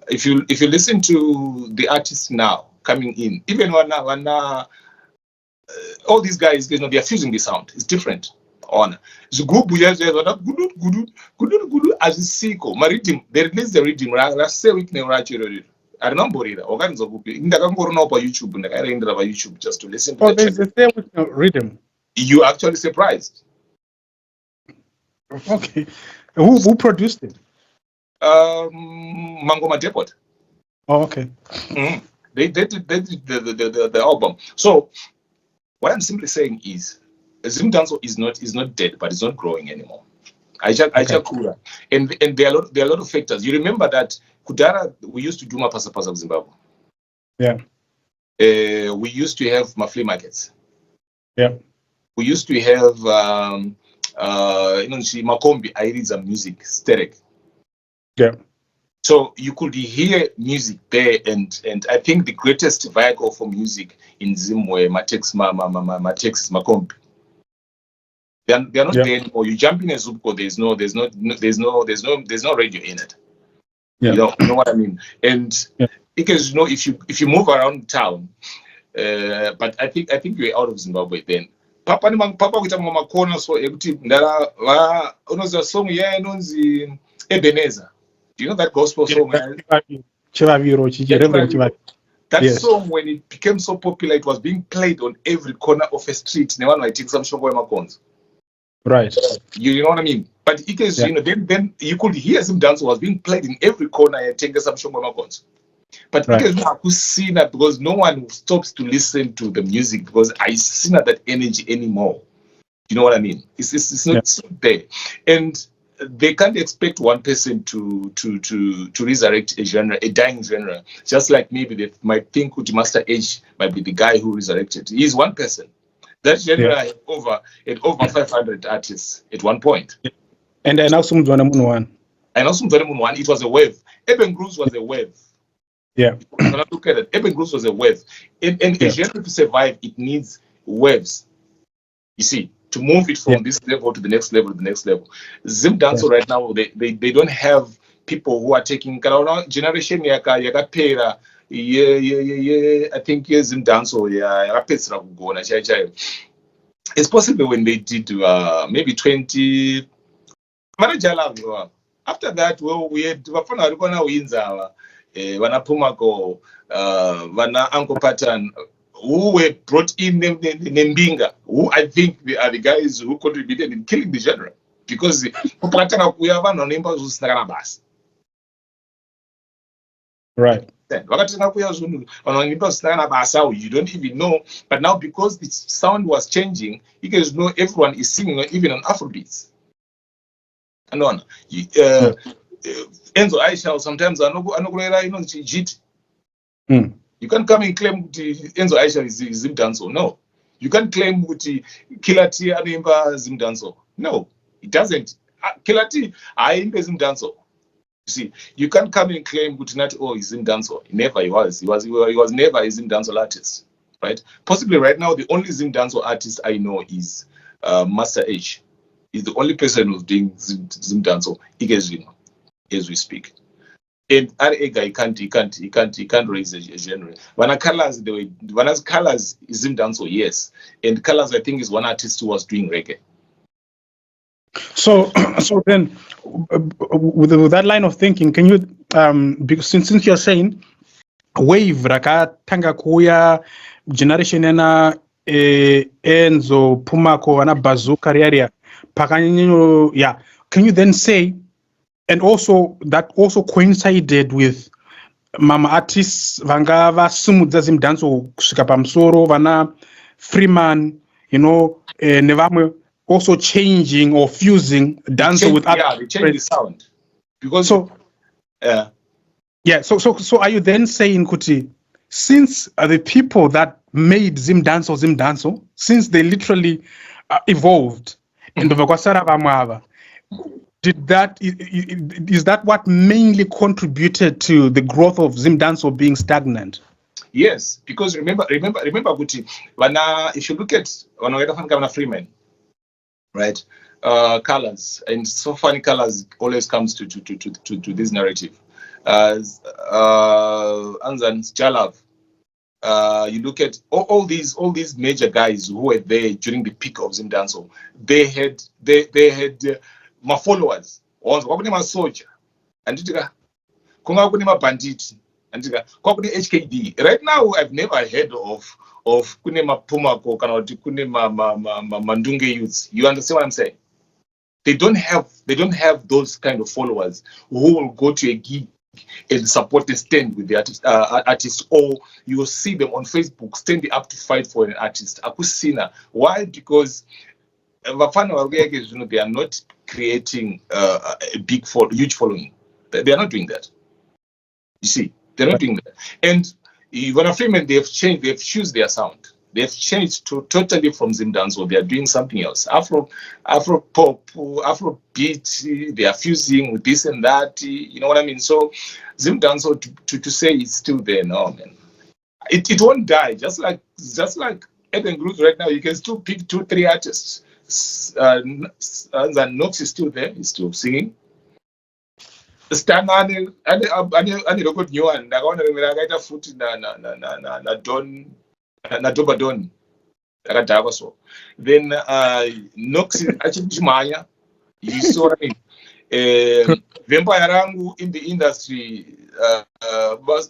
Speaker 2: if you listen to the artists now coming in, even when all these guys, they are fusing the sound. It's different. They release the rhythm. I remember it. YouTube just to listen to
Speaker 1: the rhythm.
Speaker 2: You actually surprised.
Speaker 1: Okay, who produced it?
Speaker 2: Mangoma Depot.
Speaker 1: Oh, okay.
Speaker 2: They did the album. So what I'm simply saying is, Zimdance is not dead, but it's not growing anymore. And there are a lot of factors. You remember that Kudara, we used to do Mapasa Pasa of Zimbabwe.
Speaker 1: Yeah.
Speaker 2: We used to have flea markets.
Speaker 1: Yeah.
Speaker 2: We used to have Makombi, I read some music, Sterek.
Speaker 1: Yeah.
Speaker 2: So you could hear music there, and I think the greatest vehicle for music in Zimbabwe, Matex Makombi. They're not there anymore. You jump in a Zupko, there's no radio in it.
Speaker 1: Yeah.
Speaker 2: You know what I mean? And because if you move around town, but I think you're out of Zimbabwe then. Papa kuita mamakona so ekuti ndara unoziva song inonzi Ebenezer. Do you know that gospel song? That song, when it became so popular, it was being played on every corner of a street.
Speaker 1: Right.
Speaker 2: You know what I mean? But because then you could hear Zimdance was being played in every corner and take some shongwe. But because no one stops to listen to the music because I see not that energy anymore. You know what I mean? It's not there. And they can't expect one person to resurrect a genre, a dying genre. Just like maybe they might think Kuti Master H might be the guy who resurrected. He's one person. That genre had over 500 artists at one point.
Speaker 1: And also one.
Speaker 2: And also it was a wave. Eben Grooves was a wave.
Speaker 1: Yeah.
Speaker 2: When I look at it, Eben Grooves was a wave. And a genre to survive, it needs waves. You see, to move it from this level to the next level to the next level. Zimdance right now, they don't have people who are taking generation yakapera. I think Zimdance yakapetsera kugona chaichayo. It's possible when they did maybe 20 after that we had vafana vari kona winza vana Pumako vana Uncle Pattern who were brought in Nembinga, who I think are the guys who contributed in killing the genre, because kupatana kuya vanhu vanoimba zvisina basa.
Speaker 1: Right.
Speaker 2: Vakatanga kuya zvinhu vanhu vanoimba zvisina basa, you don't even know, but now because the sound was changing, you guys know everyone is singing even on Afrobeats. And on Enzo Aisha sometimes anokurera inonzi chijiti. You can't come and claim Enzo Aisha is Zimdance. No. You can't claim Killer T anoimba Zimdance. No, it doesn't. Killer T aimbe Zimdance. You see, you can't come and claim not he's Zimdance. Never he was. He was never a Zimdance artist. Right? Possibly right now the only Zimdance artist I know is Master H. He's the only person who's doing Zimdance as we speak. And Arega, he can't raise a genre. When Calaz, Calaz is Zimdance, yes. And Calaz, I think, is one artist who was doing reggae.
Speaker 1: So then, with that line of thinking, can you, because since you're saying wave rakatanga kuya generation ena Enzo Pumako ana Bazooka area pakanyo, yeah, can you then say, and also that also coincided with mama artists vanga vasimudza Zimdance kusvika pamusoro vana Freeman, nevamwe also changing or fusing dance with other.
Speaker 2: Yeah, they change the sound. Because
Speaker 1: so are you then saying, Kuti, since the people that made Zimdance, since they literally evolved and is that what mainly contributed to the growth of Zimdance being stagnant?
Speaker 2: Yes, because remember, Kuti, if you look at Freeman, right? Calaz, and so funny Calaz always comes to this narrative. Anzan Jalav. You look at all these major guys who were there during the peak of Zimdance. They had my followers. My soldier, and bandit, and HKD. Right now, I've never heard of Kunema Pumako Mandunge youths. You understand what I'm saying? They don't have those kind of followers who will go to a gig and support the stand with the artist, or you will see them on Facebook standing up to fight for an artist. Akusina. Why? Because they are not creating a huge following. They are not doing that. You see, they're not doing that. And when Freeman, they've changed, they've chosen their sound. They've changed totally from Zimdance, or they are doing something else. Afro pop, Afro beat, they are fusing with this and that. You know what I mean? So Zimdance, to say it's still there, no, man. It won't die. Just like Eben Grooves right now, you can still pick 2-3 artists. Nox is still there. He's still singing. Stan ane record new one. Ndakaona rimwe rakaita futi na Don na Doba Don akadhakwa so. Then Nox achichimhanya. You saw what I mean? Vampire rangu in the industry, what's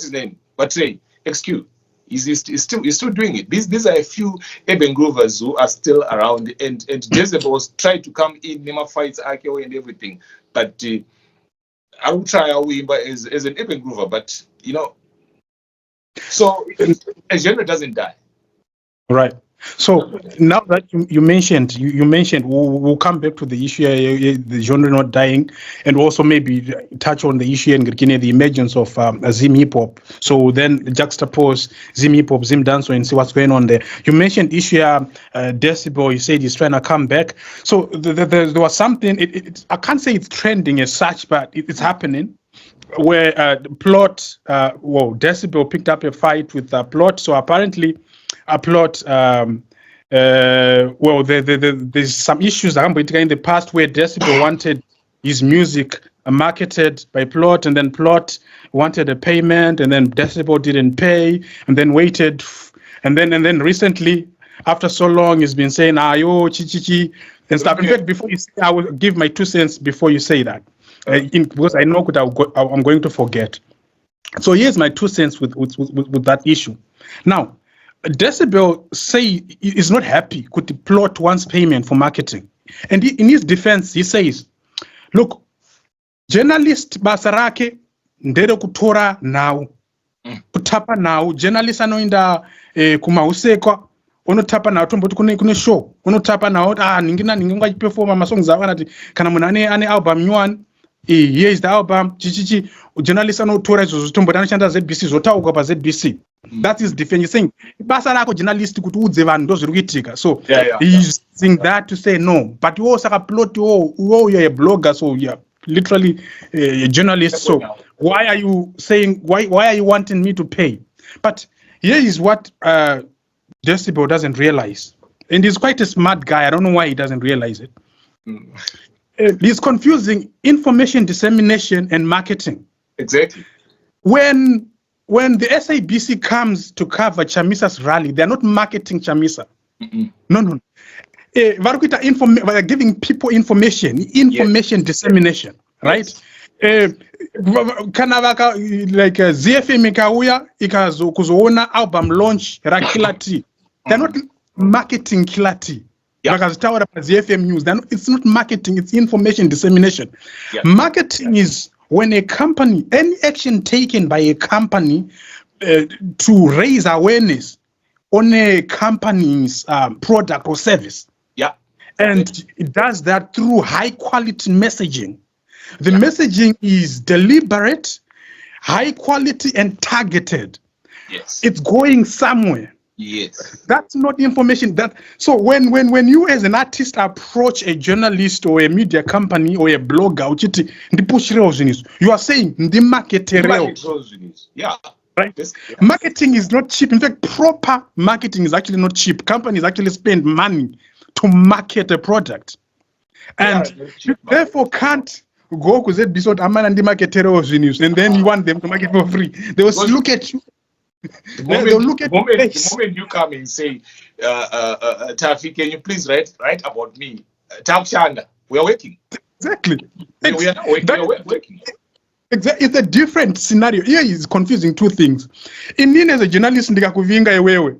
Speaker 2: his name? Batray, XQ. He's still doing it. These are a few Eben Groovers who are still around, and Decibel was trying to come in, Nema fights RKO and everything, but I will try as an Eben Groover, but so a genre doesn't die.
Speaker 1: Right. So now that you mentioned, we'll come back to the issue, the genre not dying, and also maybe touch on the issue in the emergence of Zim hip hop. So then juxtapose Zim hip hop, Zim dance, and see what's going on there. You mentioned issue Decibel. You said he's trying to come back. So there was something. I can't say it's trending as such, but it's happening. Where Plot, Decibel picked up a fight with Plot. So apparently, Plot, there's some issues in the past where Decibel wanted his music marketed by Plot, and then Plot wanted a payment, and then Decibel didn't pay, and then waited, and then recently, after so long, he's been saying, yo, chi, and stuff. In fact, before you say, I will give my 2 cents before you say that. Because I know I'm going to forget. So here's my 2 cents with that issue. Now, Decibel say is not happy with the Plot wants payment for marketing. And in his defense, he says, look, journalist basarake ndere kutora now. Kutapa now, journalist anoinda kumausekwa. Unotapa now tomboti kune show. Unotapa now ninga perform amasongs awanati kana munane ane album nyuan. Here is the album. Journalist anotora zotombo anoshanda ZBC zotauka pa ZBC. That is defense. He's saying basa rako journalist kuti udze vanhu ndozviri kuitika. So he's saying that to say no. But you also Plot, you're a blogger, so you're literally a journalist. So why are you saying why are you wanting me to pay? But here is what Decibel doesn't realize. And he's quite a smart guy. I don't know why he doesn't realize it. He's confusing information dissemination and marketing.
Speaker 2: Exactly.
Speaker 1: When the SABC comes to cover Chamisa's rally, they're not marketing Chamisa. No. They're giving people information dissemination, right? Like ZFM ikauya kuzoona album launch ra Killer T. They're not marketing Killer T. Because ZFM news, it's not marketing, it's information dissemination. Marketing is when a company, any action taken by a company to raise awareness on a company's product or service. And it does that through high quality messaging. The messaging is deliberate, high quality, and targeted. It's going somewhere. That's not information. So when you as an artist approach a journalist or a media company or a blogger, you are saying the market. Right? Marketing is not cheap. In fact, proper marketing is actually not cheap. Companies actually spend money to market a product, and you therefore can't go to ZBC and then you want them to market for free. They will look at you.
Speaker 2: The moment you come and say, Taffy, can you please write about me? Shanda, we are working.
Speaker 1: Exactly.
Speaker 2: We are not working. We are working.
Speaker 1: It's a different scenario. Here is confusing two things. In as a journalist, ndikakuvinga iwewe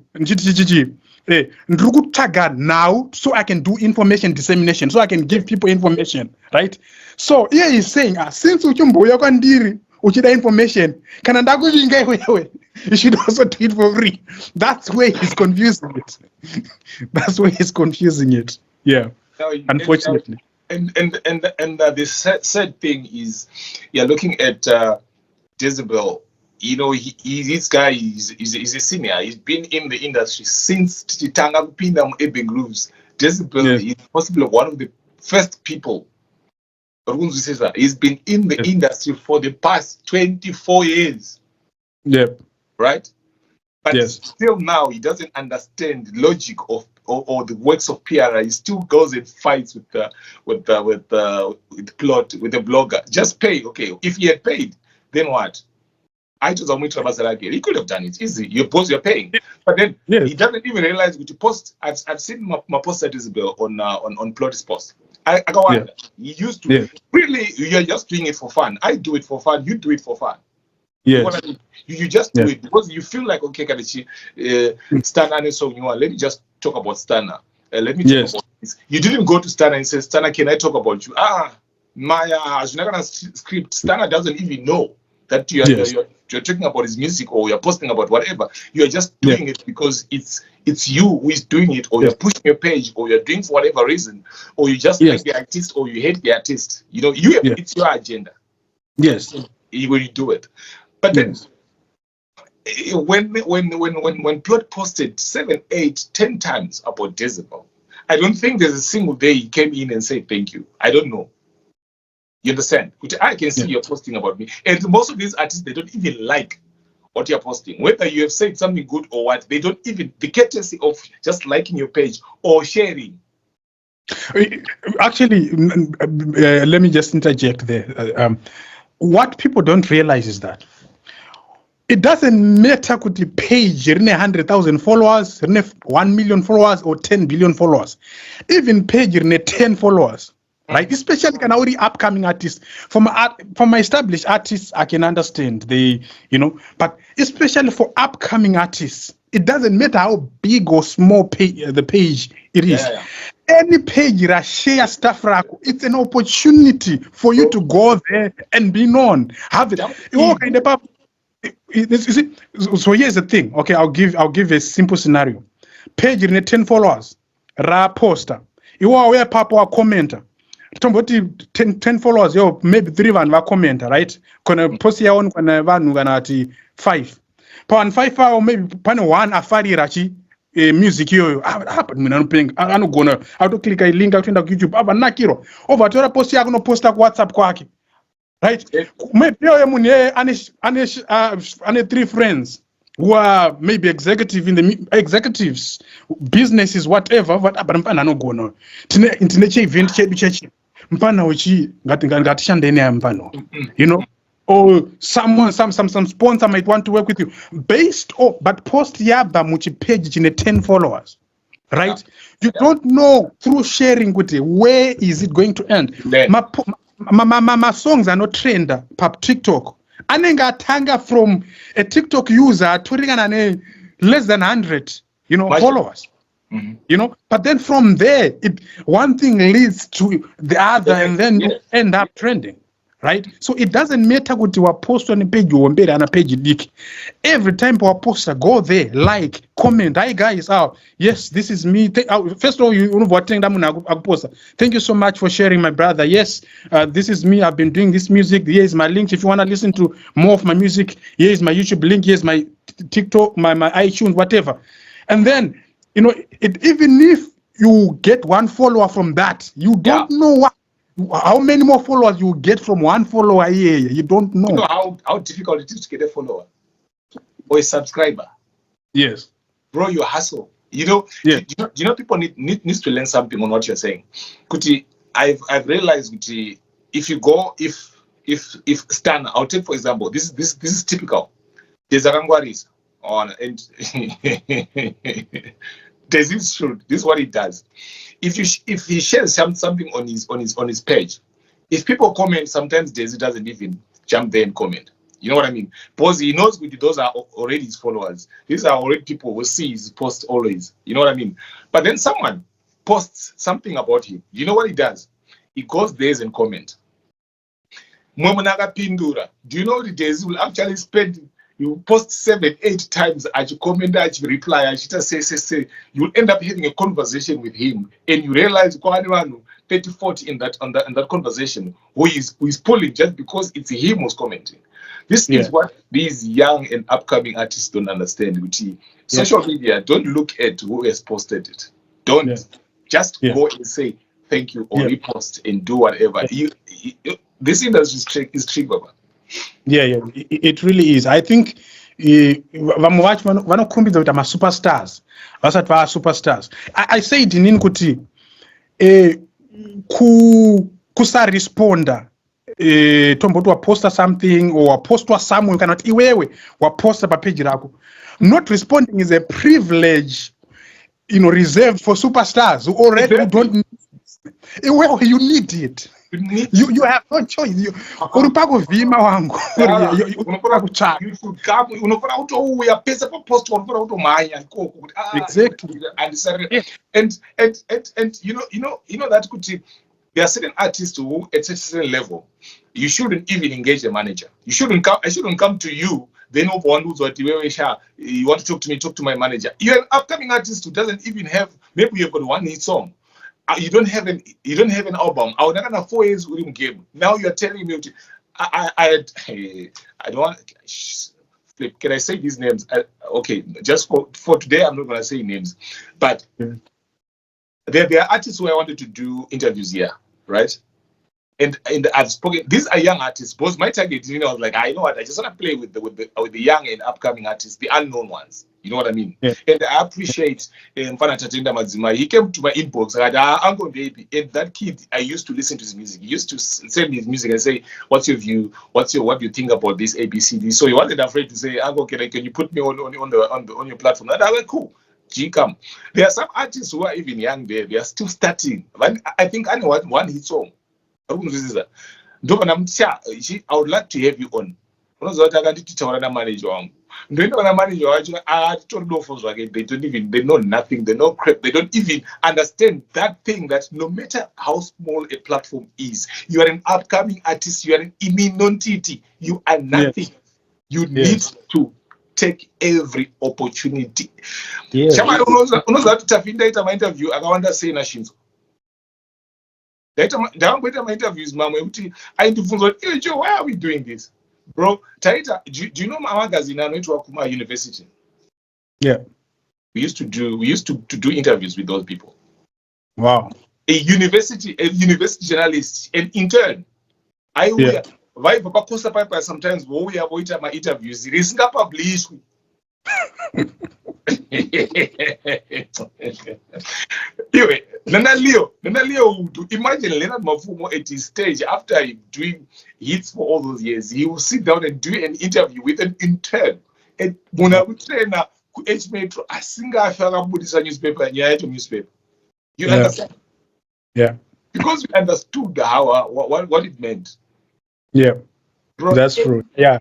Speaker 1: ndikutaga now so I can do information dissemination, so I can give people information, right? So here he's saying, since uchimbuya kwandiri uchida information, kana ndakuvinga iwewe, you should also do it for free. That's where he's confusing it. Yeah. Unfortunately.
Speaker 2: And the sad thing is, you're looking at Decibel. You know, this guy is a senior. He's been in the industry since Titanga Pindam Ebe Grooves. Decibel is possibly one of the first people. He's been in the industry for the past 24 years.
Speaker 1: Yep.
Speaker 2: Right? But still now he doesn't understand the logic of or the works of PR. He still goes and fights with the Plot, with the blogger. Just pay, okay. If he had paid, then what? I told him he could have done it easy. You're paying, but then he doesn't even realize with the post. I've seen my post at Decibel on Plot's post. I go on. He used to really. You're just doing it for fun. I do it for fun. You do it for fun. You just do it because you feel like, okay, Kalechi, Stana is so new. Let me just talk about Stana. Let me talk about this. You didn't go to Stana and say, Stana, can I talk about you? Maya, you're not gonna script. Stana doesn't even know that you're talking about his music, or you're posting about whatever. You're just doing it because it's you who is doing it, or you're pushing your page, or you're doing for whatever reason, or you just like the artist, or you hate the artist. It's your agenda.
Speaker 1: Yes.
Speaker 2: When you do it. But then when Plot posted 7, 8, 10 times about Decibel, I don't think there's a single day he came in and said thank you. I don't know. You understand? Which I can see you're posting about me. And most of these artists, they don't even like what you're posting. Whether you have said something good or what, they don't even, the courtesy of just liking your page or sharing.
Speaker 1: Actually, let me just interject there. What people don't realize is that it doesn't matter could the page 100,000 followers, 1 million followers, or 10 billion followers. Even page 10 followers, right? Especially can already upcoming artists. From my established artists, I can understand but especially for upcoming artists, it doesn't matter how big or small the page it is. Any page that share stuff, it's an opportunity for you to go there and be known. Have it. So here's the thing. Okay, I'll give a simple scenario. Page in 10 followers, ra poster. You are where papa wa commenter. Tomboti 10 followers, yo maybe 3 van va commenter, right? Kona post ya on kona vanu ganati 5. Pa 5 or maybe pane 1 afari rachi music yo hapa mina nopeng anogona auto click a link out kwenda YouTube aba nakiro over tora post yako no posta ku WhatsApp kwake. Right? Maybe ane 3 friends who are maybe executive in the executives, businesses, whatever. What mpana no go no. Tine event chechi. Mpana uchi ngati shandene ya mpano. Or someone, some sponsor might want to work with you based on, but post yaba muchi page in 10 followers. Right? You don't know through sharing with it, where is it going to end? My songs are not trend pap TikTok. Anenga tanga from a TikTok user to less than 100, followers. But then from there, one thing leads to the other, and then you end up trending. Right? So it doesn't matter what you are post on a page or on a page leak. Every time you poster, go there, like, comment. Hi guys, yes, this is me. First of all, you poster. Thank you so much for sharing, my brother. Yes, this is me. I've been doing this music. Here is my link. If you want to listen to more of my music, here is my YouTube link. Here's my TikTok, my iTunes, whatever. And then, even if you get 1 follower from that, you don't know how many more followers you get from 1 follower here. You don't know.
Speaker 2: You know how difficult it is to get a follower or a subscriber.
Speaker 1: Yes.
Speaker 2: Bro, you hustle. You know people needs to learn something on what you're saying. Kuti, I've realized Kuti, if you go if Stan, I'll take for example, this is typical. There's a Rangwaris on and this is true. This is what he does. If he shares something on his page, if people comment, sometimes Daisy doesn't even jump there and comment. You know what I mean? Because he knows those are already his followers. These are already people who see his posts always. You know what I mean? But then someone posts something about him. You know what he does? He goes there and comment. Do you know the Daisy will actually spend? You post 7, 8 times, as you comment, as you reply, as you just say, you'll end up having a conversation with him, and you realize 30, 40 in that conversation who is pulling just because it's him who's commenting. This is what these young and upcoming artists don't understand. Social media, don't look at who has posted it. Don't just go and say thank you or repost and do whatever. This industry is triggered.
Speaker 1: Yeah, it really is. I think vanokumbidza kuti superstars vasati vaa superstars. I say it inini kuti kusaresponda tomboti waposta something or wapostwa somewhere kana kuti iwewe waposta papeji rako. Not responding is a privilege, reserved for superstars who already don't need it. Well, you need it. You have no choice. Urupakovhima wangu. Exactly.
Speaker 2: And you know that kuti there are certain artists who, at a certain level, you shouldn't even engage a manager. You shouldn't come. I shouldn't come to you. They know one who's what you want to talk to me. Talk to my manager. You're an upcoming artist who doesn't even have. Maybe you've got one hit song. You don't have an album. I would not have 4 years with him game. Now you're telling me. I don't want. Flip. Can I say these names? Okay, just for today, I'm not gonna say names, but. There are artists who I wanted to do interviews here, right? And I've spoken. These are young artists. Both my target, I was like, I know what, I just want to play with the young and upcoming artists, the unknown ones. You know what I mean?
Speaker 1: Yeah.
Speaker 2: And I appreciate Mfana Tatenda Madzima. He came to my inbox and Uncle Baby. And that kid, I used to listen to his music. He used to send me his music and say, "What's your view? What do you think about this ABCD?" So he wasn't afraid to say, "Uncle, can you put me on your platform?" And I went, "Cool. Come." There are some artists who are even young there. They are still starting. I think I know one hit song. I would like to have you on. They know nothing. They know crap. They don't even understand that thing, that no matter how small a platform is, you are an upcoming artist, you are an imminentity, you are nothing.
Speaker 1: Yes.
Speaker 2: You need to take every opportunity.
Speaker 1: Yes.
Speaker 2: Unoza Taffy ndaita my interview akawanda sei nashinzo. Ndaita my interviews mama ekuti aindibvunza kuti why are we doing this? Bro, Taita, do you know my magazine anoitwa Kuma University?
Speaker 1: Yeah.
Speaker 2: We used to do interviews with those people.
Speaker 1: Wow.
Speaker 2: A university journalist, an intern. Sometimes we avoid my interviews. It is not published. Anyway, Nana Leo, imagine Leonard Mafumo at his stage after doing hits for all those years. He will sit down and do an interview with an intern. And when I would train H Metro, I think I felt like putting a newspaper and newspaper. You understand?
Speaker 1: Yeah.
Speaker 2: Because we understood how what it meant.
Speaker 1: Yeah.
Speaker 2: Bro,
Speaker 1: that's true. Yeah.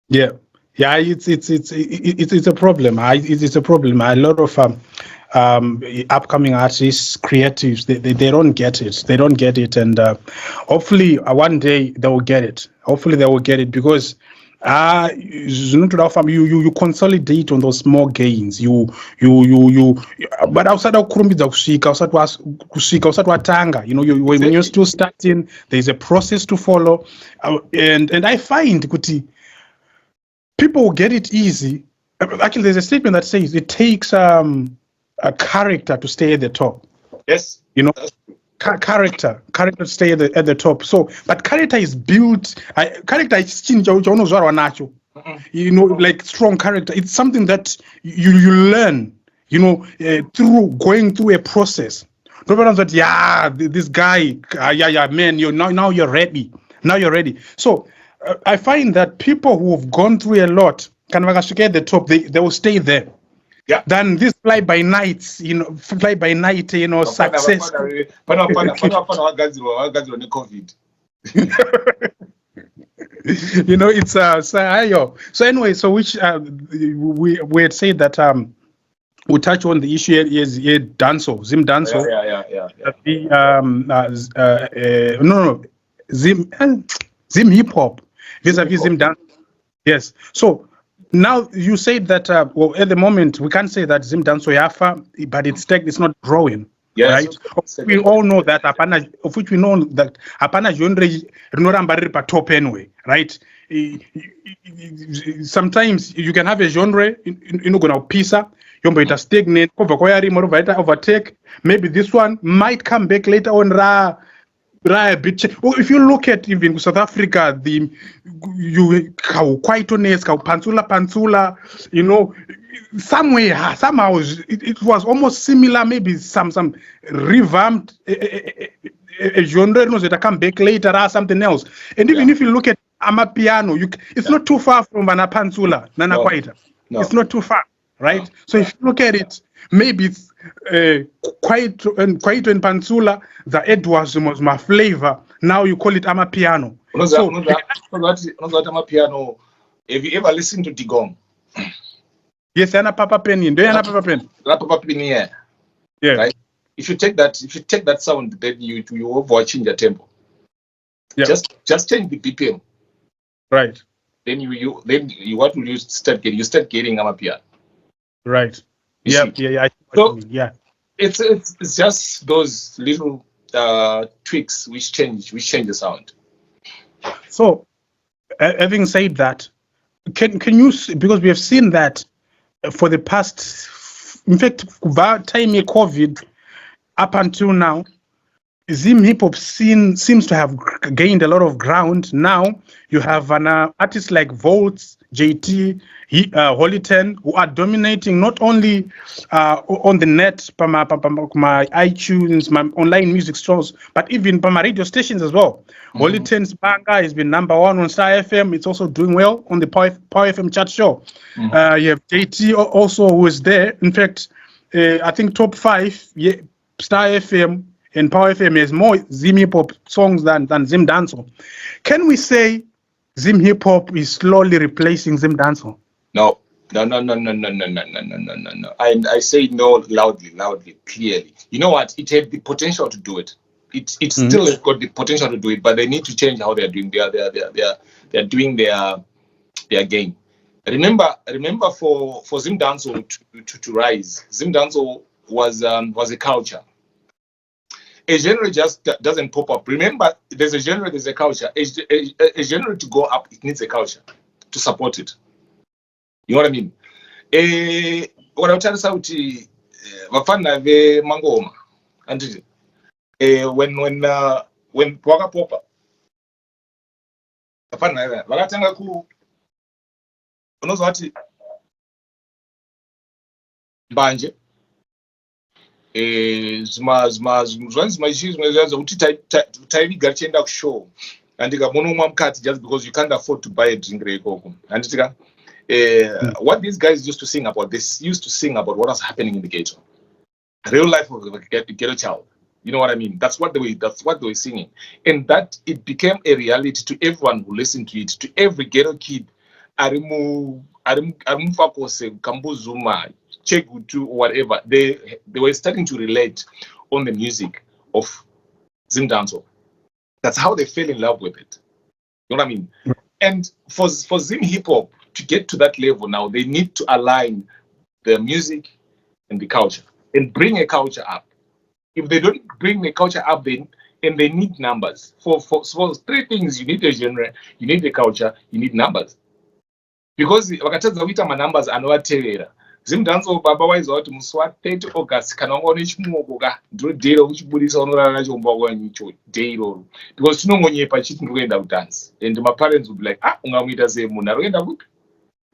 Speaker 1: Yeah. Yeah, it's a problem. It's a problem. A lot of upcoming artists, creatives, they don't get it. They don't get it, and hopefully one day they will get it. Hopefully they will get it, because you consolidate on those small gains. But outside of kurumbidza kusvika usati watanga, when you're still starting, there's a process to follow, and I find kuti people will get it easy. Actually, there's a statement that says it takes a character to stay at the top.
Speaker 2: Yes.
Speaker 1: Character to stay at the top. So, but character is built. Character is like strong character. It's something that you learn, through going through a process. Not that this guy, man, now you're ready. Now you're ready. So I find that people who have gone through a lot, at the top, they will stay there.
Speaker 2: Yeah.
Speaker 1: Than this fly by night, success. It's so anyway, so which we had said that we touch on the issue is Danso, Zimdance. Zim hip hop vis-a-vis Zimdance. Yes. So now you said that at the moment we can't say that Zimdance yafa, but it's not growing.
Speaker 2: Yes.
Speaker 1: Right? We all know that of which we know that apana genre rinoramba riri patop anyway, right? Sometimes you can have a genre inogona kupisa yomboita stagnant kobva kwayari morovhaita overtake. Maybe this one might come back later on a bit. If you look at even South Africa, pantsula, somehow it was almost similar, maybe some revamped a genre that come back later or something else. And even if you look at Amapiano, it's not too far from Pantsula, Nana Kwaita. No. It's not too far, right? No. So if you look at it, maybe it's Kwaito and Pantsula, the Edwards was my flavor. Now you call it Amapiano.
Speaker 2: So Amapiano. Have you ever listened to Digong?
Speaker 1: Yes, Anna Papa Penny. Do you Anna Papa Penny?
Speaker 2: Papa Penny, yeah.
Speaker 1: Right?
Speaker 2: if you take that sound, then you overchange the tempo.
Speaker 1: Yeah.
Speaker 2: Just change the BPM.
Speaker 1: Right.
Speaker 2: Then you what will you start getting? You start getting amapiano.
Speaker 1: Right.
Speaker 2: Yeah.
Speaker 1: I see what you mean. Yeah.
Speaker 2: It's just those little tweaks which change the sound.
Speaker 1: So, having said that, can you, because we have seen that for the past, in fact, time of COVID up until now, Zim hip hop scene seems to have gained a lot of ground. Now you have an artists like Volts, JT, Holyton, who are dominating not only on the net, my iTunes, my online music stores, but even my radio stations as well. Holyton's Banga has been #1 on Star FM. It's also doing well on the Power FM chat show. You have JT also, who is there. In fact, I think top 5, Star FM and Power FM has more Zim hip hop songs than Zimdance. Can we say Zim hip hop is slowly replacing Zimdance?
Speaker 2: No. I say no loudly, clearly. You know what? It had the potential to do it. It still has got the potential to do it, but they need to change how they're doing. They're doing their game. Remember for Zimdance to rise, Zimdance was a culture. A genre just doesn't pop up. Remember, there's a genre, there's a culture. A genre to go up, it needs a culture to support it. You know what I mean? What I'm trying to say is, vafana ve mangoma, and when waka popa, vafana vakatanga ku, unozwa kuti mbanje. Kuti taiviga tichienda kushow andika munomwa mukati just because you can't afford to buy a drink reikoko handitika what these guys used to sing about what was happening in the ghetto, real life of the ghetto child. You know what I mean? That's what they were singing, and that it became a reality to everyone who listened to it, to every ghetto kid. Arimu Fakose, Kambuzuma, Chegutu, whatever, they were starting to relate on the music of Zimdance. That's how they fell in love with it. You know what I mean? And for Zim hip hop to get to that level now, they need to align the music and the culture and bring a culture up. If they don't bring the culture up, then and they need numbers. For 3 things, you need a genre, you need a culture, you need numbers. Because vakatadza kuita manumbers anovatevera Zimdance baba waiziva kuti musi wa30 August kana wanga une chimuoko ka ndiro day rokuchibudisa unorara nachomba kwanyu icho day iroro, because tinongonyepa chiti ndiri kuenda kudance and my parents would be like, ungamuita sei munhu ari kuenda kupi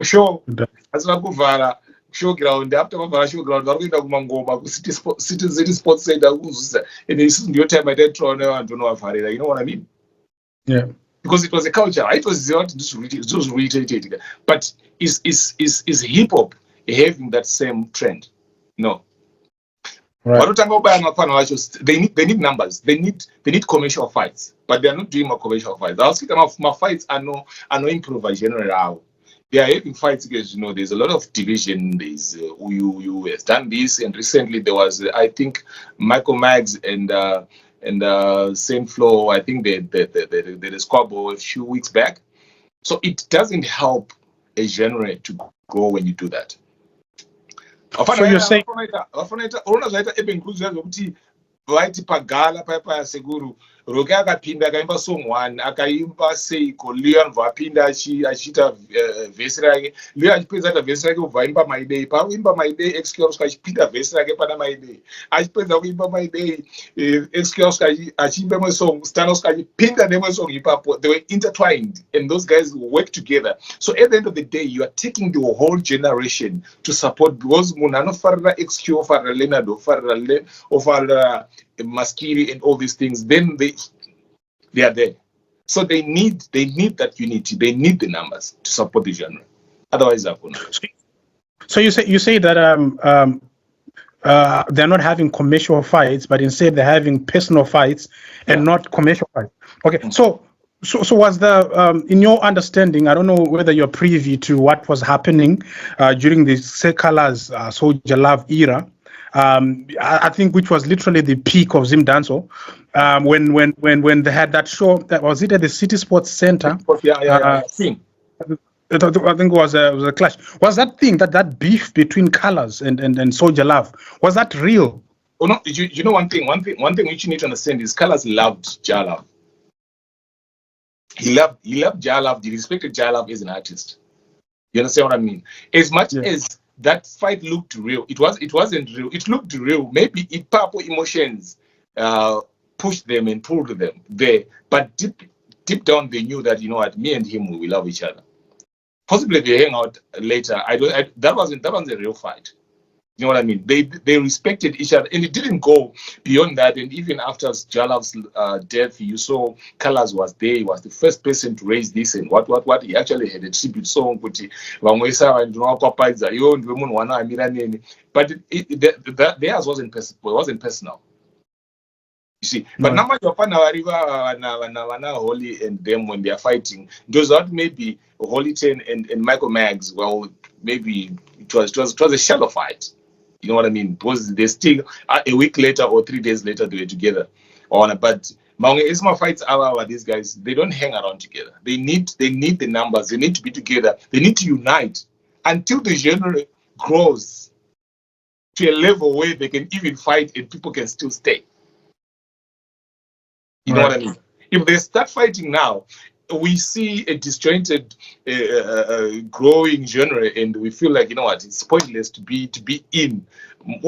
Speaker 2: show asina kuvhara showground, after kuvhara showground vari kuenda kumangoma kucity sports center kuzvisa, and isusu ndiyo time ataitirawo nevanhu unovavharira. You know what I mean?
Speaker 1: Yeah. Because
Speaker 2: it was a culture. It was really, but is hip hop having that same trend? No. Right. They need numbers. They need commercial fights, but they are not doing more commercial fights. I was thinking of my fights are no improve general. They are having fights because there's a lot of division. There's who has done this, and recently there was I think Michael Maggs and same flow. I think they squabble a few weeks back. So it doesn't help a genre to grow when you do that.
Speaker 1: So you're saying
Speaker 2: vaiti pagala paya seguru Roke akapinda akaimba song 1 akaimba seiko Leo anobva apinda achiita vhesi rake. Leo achipedza ta vhesi rake ubva aimba my day. Pakuimba my day XQS achipinda vhesi rake pana my day. Achipedza kuimba my day XQS achiimba mwe song Stanos achipinda nemwe song ipapo. They were intertwined and those guys work together. So at the end of the day you are taking the whole generation to support, because munhu anofarira XQ ofarira Leonard ofarira Maskiri and all these things, then they are there. So they need that unity. They need the numbers to support the genre. Otherwise,
Speaker 1: so you say that they're not having commercial fights, but instead they're having personal fights and not commercial fights. Okay, so was the in your understanding, I don't know whether you're privy to what was happening during the Calaz Soldier Love era. I think which was literally the peak of Zimdance. When they had that show, that was it at the City Sports Center.
Speaker 2: Yeah. Thing.
Speaker 1: I think it was a clash. Was that thing that beef between Calaz and Soldier Love, was that real?
Speaker 2: Oh no, you know one thing which you need to understand is Calaz loved Jalove. He loved Jalove. He respected Jalove as an artist. You understand what I mean? As much as that fight looked real, it wasn't real. It looked real. Maybe it powerful emotions pushed them and pulled them there. But deep down they knew that, you know what, me and him, we love each other. Possibly they hang out later. That wasn't a real fight. You know what I mean? They respected each other, and it didn't go beyond that. And even after Jalove's death, you saw Calaz was there. He was the first person to raise this, and what he actually had a tribute song. But theirs wasn't personal. You see, but now Holly and them when they are fighting, those are maybe Hollyton and Michael Maggs. Well, maybe it was a shallow fight. You know what I mean? Because they still a week later or 3 days later they were together. But Maunge Isma fights our these guys, they don't hang around together. They need the numbers, they need to be together, they need to unite until the genre grows to a level where they can even fight and people can still stay. You know what I mean? If they start fighting now, we see a disjointed, growing genre, and we feel like, you know what, it's pointless to be in. You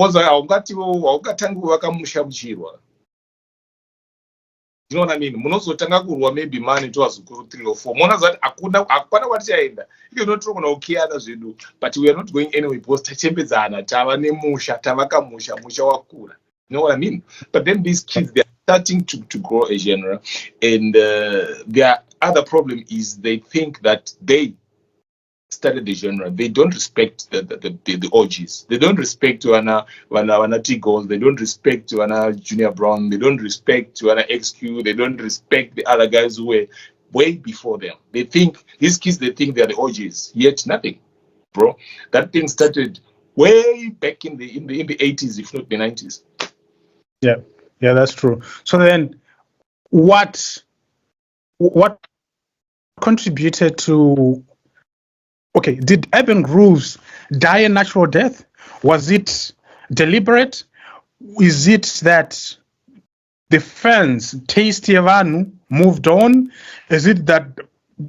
Speaker 2: know what I mean? Munozotanga kurwa maybe mani to azukuru 3 or 4. Mona that akuna watichaenda. You not trying to care others we do, but we are not going anywhere because tachembezana tava nemusha tava kamusha musha wakura. You know what I mean? But then these kids, they are starting to grow a genre, and their other problem is they think that they started the genre. They don't respect the OGs. They don't respect Wana T-Gold. They don't respect Wana Junior Brown. They don't respect Wana XQ. They don't respect the other guys who were way before them. They think, these kids, they think they're the OGs, yet nothing, bro. That thing started way back in the 80s, if not the 90s.
Speaker 1: Yeah, that's true. So then, what contributed to? Okay, did Urban Grooves die a natural death? Was it deliberate? Is it that the fans, taste Yavanu, moved on? Is it that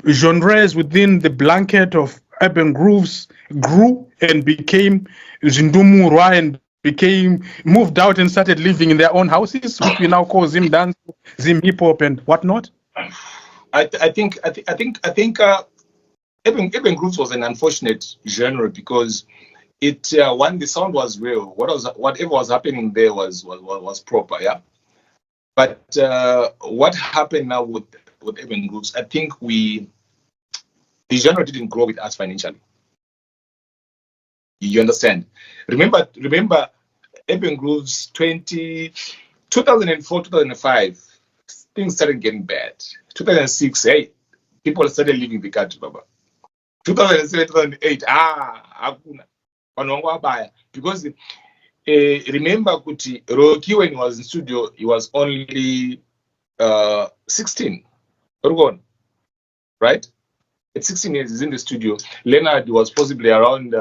Speaker 1: genres within the blanket of Urban Grooves grew and became Zindumurwa and moved out and started living in their own houses, which we now call Zimdance, Zim Hip Hop, and whatnot?
Speaker 2: I think Urban Grooves was an unfortunate genre because it one, the sound was real. Whatever was happening there was proper, yeah. But what happened now with Urban Grooves, I think the genre didn't grow with us financially. You understand? Remember, Urban Grooves 2004, 2005, things started getting bad. 2006, hey, people started leaving the country, Baba. 2007, 2008, hakuna. Because remember, Kuti, Rocky, when he was in studio, he was only 16. Right? At 16 years, he's in the studio. Leonard was possibly around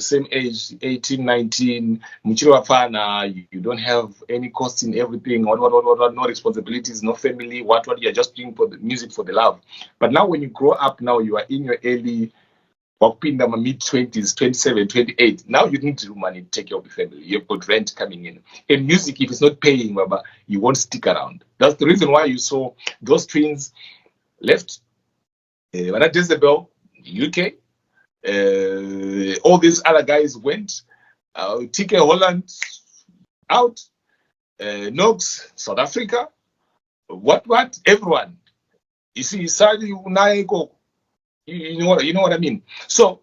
Speaker 2: same age, 18, 19. Muchiro Afana, you don't have any cost in everything, what, no responsibilities, no family, what, you're just doing for the music for the love. But now when you grow up, now you are in your early, mid-20s, 27, 28. Now you need money to take care of the family. You've got rent coming in. And music, if it's not paying, Baba, you won't stick around. That's the reason why you saw those twins left. When I Decibel, UK, all these other guys went. TK Holland out. Nox, South Africa. What? Everyone. You see, Sadi Unaiko. You know what I mean? So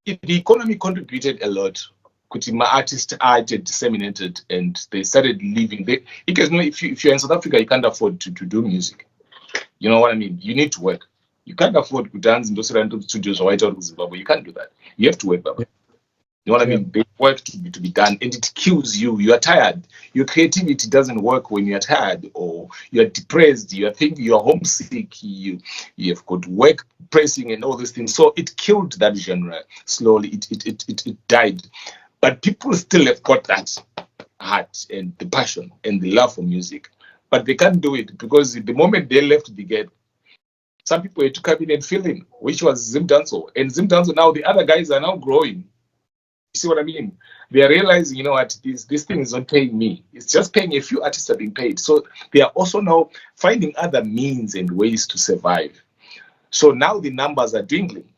Speaker 2: the economy contributed a lot. My artists are disseminated and they started living. Because if you're in South Africa, you can't afford to do music. You know what I mean? You need to work. You can't afford to dance in those random studios or White Out of Zimbabwe. You can't do that. You have to work, Baba. You know what I mean? They work to be done, and it kills you. You are tired. Your creativity doesn't work when you are tired, or you are depressed. You are thinking you are homesick. You have got work pressing and all these things. So it killed that genre slowly. It died, but people still have got that heart and the passion and the love for music, but they can't do it because the moment they left the game, some people had to come in and fill in, which was Zimdance. And Zimdance now, the other guys are now growing. You see what I mean? They are realizing, you know what, this thing is not paying me. It's just paying a few artists are being paid. So they are also now finding other means and ways to survive. So now the numbers are dwindling,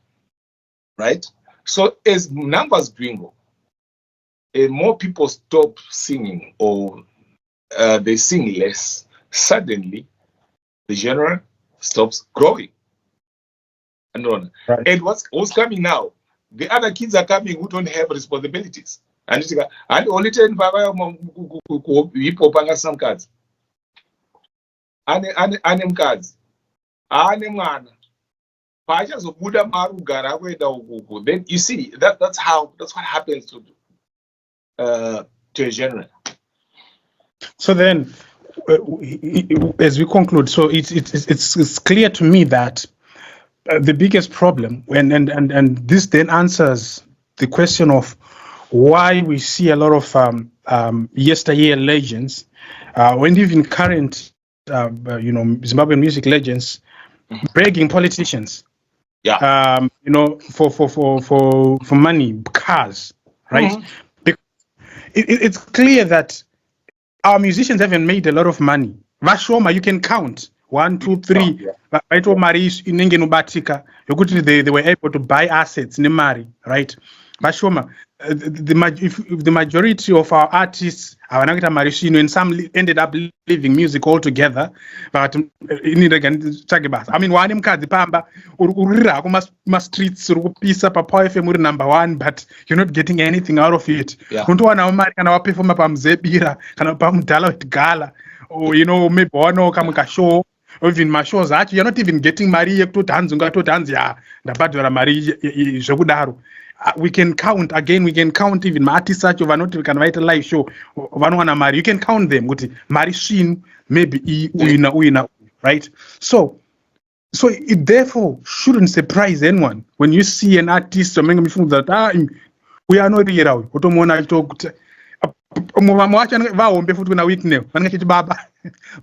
Speaker 2: right? So as numbers dwindle, and more people stop singing or they sing less, suddenly the genre stops growing.
Speaker 1: Right.
Speaker 2: And what's coming now? The other kids are coming who don't have responsibilities. And only 10 hip hop anga some cards. Ane mkazi. Ane mwana. Pacha zobuda maru gara kwenda ukuku. Then you see that's what happens to a genre.
Speaker 1: So then, as we conclude, so it's clear to me that the biggest problem, and this then answers the question of why we see a lot of yesteryear legends, when even current, Zimbabwean music legends, begging politicians, for money, cars, right? It's clear that our musicians haven't made a lot of money. Vashoma, you can count 1, 2, 3. Right, they were able to buy assets, nemari, right? Vashoma, if the majority of our artists and some ended up leaving music altogether, but I mean, one pamba streets FM number 1, but you're not getting anything out of it. Or maybe one come show. Or even my shows actually you're not even getting Maria to Tanzia, the Badura Maria Jogudaru. We can count even artists such of not we can write a live show one Mari. You can count them with Marishin, maybe Uina, right? So it therefore shouldn't surprise anyone when you see an artist that we are not here out.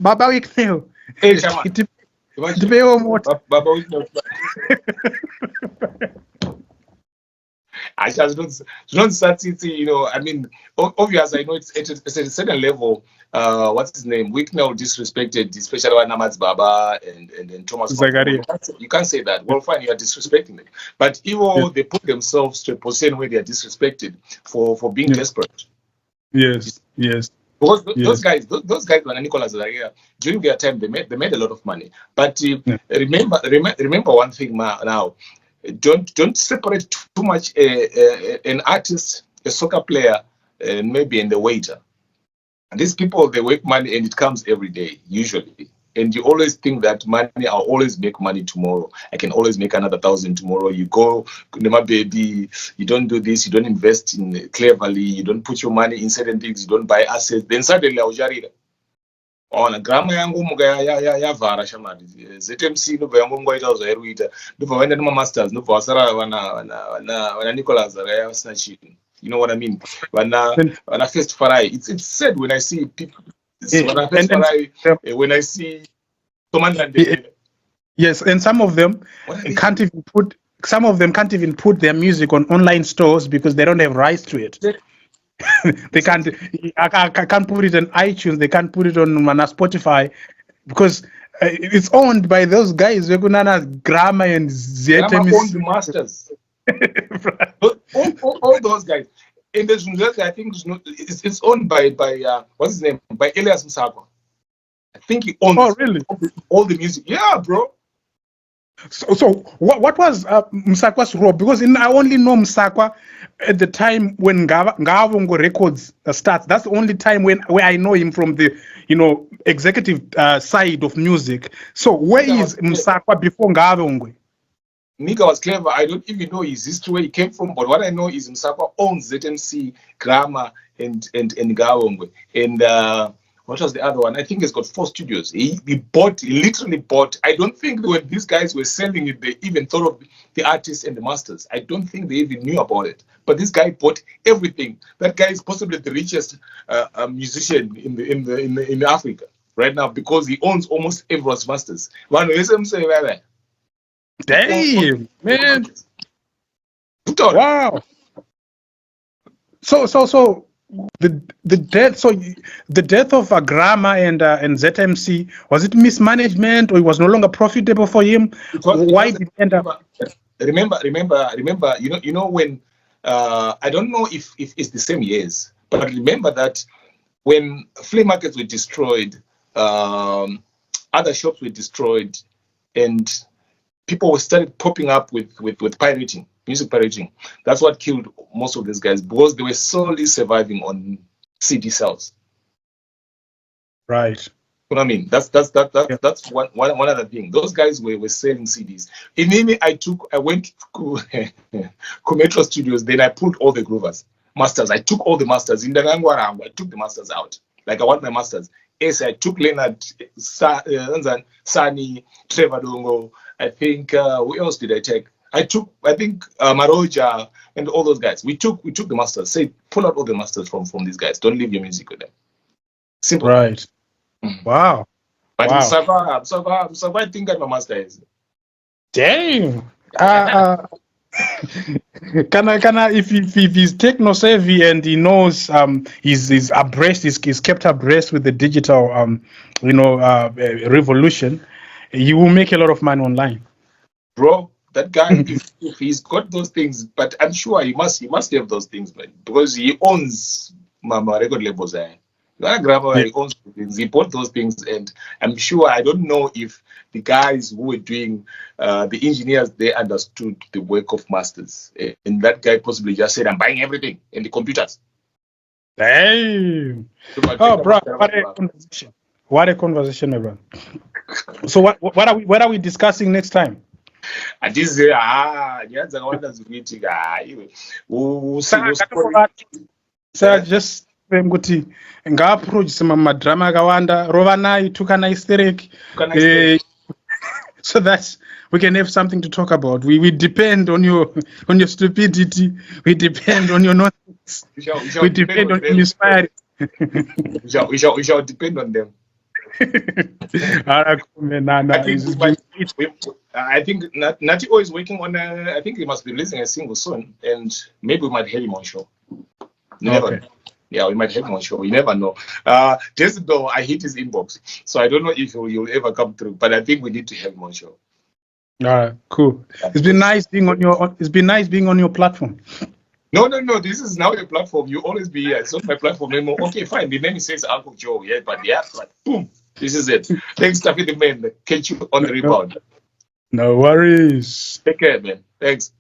Speaker 1: Baba weeknail.
Speaker 2: I just don't start you know. I mean, obviously, I know it's at a certain level. What's his name? Wicknell disrespected, especially when Namad's Baba and Thomas. You can't say that. Well, fine, you are disrespecting them. But even they put themselves to a position where they are disrespected for being desperate.
Speaker 1: Yes.
Speaker 2: Because those guys, when Nicholas are here, during their time, they made a lot of money. But remember one thing now. Don't separate too much an artist, a soccer player, and maybe the waiter. And these people, they make money and it comes every day, usually. And you always think that money, I'll always make money tomorrow. I can always make another 1,000 tomorrow. You go, my baby, you don't do this, you don't invest in cleverly, you don't put your money in certain things, you don't buy assets. Then suddenly, ona grama yangu muga yavhara shamari ZMC ndobva yangu ngoita zvairi ndobva vaenda nemamasters ndobva vasara vana Nicholas vasina chinhu. You know what I mean? Vana First Farai. It's sad when I see people. Vana First Farai, when I see Tomandla.
Speaker 1: Yes, and some of them can't even put their music on online stores because they don't have rights to it. They can't. I can't put it on iTunes. They can't put it on Spotify because it's owned by those guys. Grama and
Speaker 2: ZMC. The masters. all those guys. In the university, I think it's owned by what's his name? By Elias Msakwa. I think he owns all the music. Yeah, bro.
Speaker 1: So what was Msakwa's role? Because I only know Msakwa at the time when Ngavongo Records starts. That's the only time where I know him from the executive side of music. So where is Msakwa before Ngavongo?
Speaker 2: Nika was clever. I don't even know his history, where he came from, but what I know is Msapa owns ZMC, Grammar, and Gawongwe. And what was the other one? I think he's got 4 studios. He literally bought. I don't think when these guys were selling it, they even thought of the artists and the masters. I don't think they even knew about it. But this guy bought everything. That guy is possibly the richest musician in Africa right now, because he owns almost everyone's masters.
Speaker 1: Damn, man.
Speaker 2: Put on.
Speaker 1: Wow. So the death of Grama and ZMC, was it mismanagement, or it was no longer profitable for him? Why did he end up?
Speaker 2: Remember, you know when I don't know if it's the same years, but remember that when flea markets were destroyed, other shops were destroyed, and people started popping up with pirating, music pirating. That's what killed most of these guys, because they were solely surviving on CD sales.
Speaker 1: Right.
Speaker 2: You know what I mean? That's one other thing. Those guys were selling CDs. In Nini, I went to Metro Studios, then I pulled all the groovers, masters. I took all the masters. In the Rangwaram, I took the masters out. Like, I want my masters. Yes, I took Leonard, Sani, Trevor Dongo. I think who else did I take? I think Maroja and all those guys. We took the masters. Say, pull out all the masters from these guys. Don't leave your music with them. Simple.
Speaker 1: Right. Wow.
Speaker 2: But
Speaker 1: wow.
Speaker 2: Musafa, I think I'm a master is.
Speaker 1: Damn. Can I if he's techno savvy and he knows he's abreast, he's kept abreast with the digital revolution, he will make a lot of money online.
Speaker 2: Bro, that guy, if he's got those things, but I'm sure he must have those things, man, because he owns Mama record labels. He owns things. He bought those things, and I'm sure, I don't know if the guys who were doing the engineers, they understood the work of masters, and that guy possibly just said, I'm buying everything in the computers.
Speaker 1: Damn. Oh, bro, what a conversation, my bro. So what are we discussing next time? Just kuti ngaapproach madrama akawanda rovanai tukanai stereki, so that we can have something to talk about. We depend on your stupidity. We depend on your nonsense. We depend on your inspiring.
Speaker 2: We shall depend on them. I think Natio is working on I think he must be releasing a single soon, and maybe we might have him on show. Never know. Yeah, we might have him on show. You never know. Decibel, I hit his inbox, so I don't know if he'll ever come through. But I think we need to have him on show.
Speaker 1: All right, cool. It's been nice being on your platform.
Speaker 2: No. This is now your platform. You always be here. It's not my platform anymore. Okay, fine. The name says Uncle Joe. Yeah, but boom. This is it. Thanks, Taffy the man. Catch you on the rebound.
Speaker 1: No worries.
Speaker 2: Take care, man. Thanks.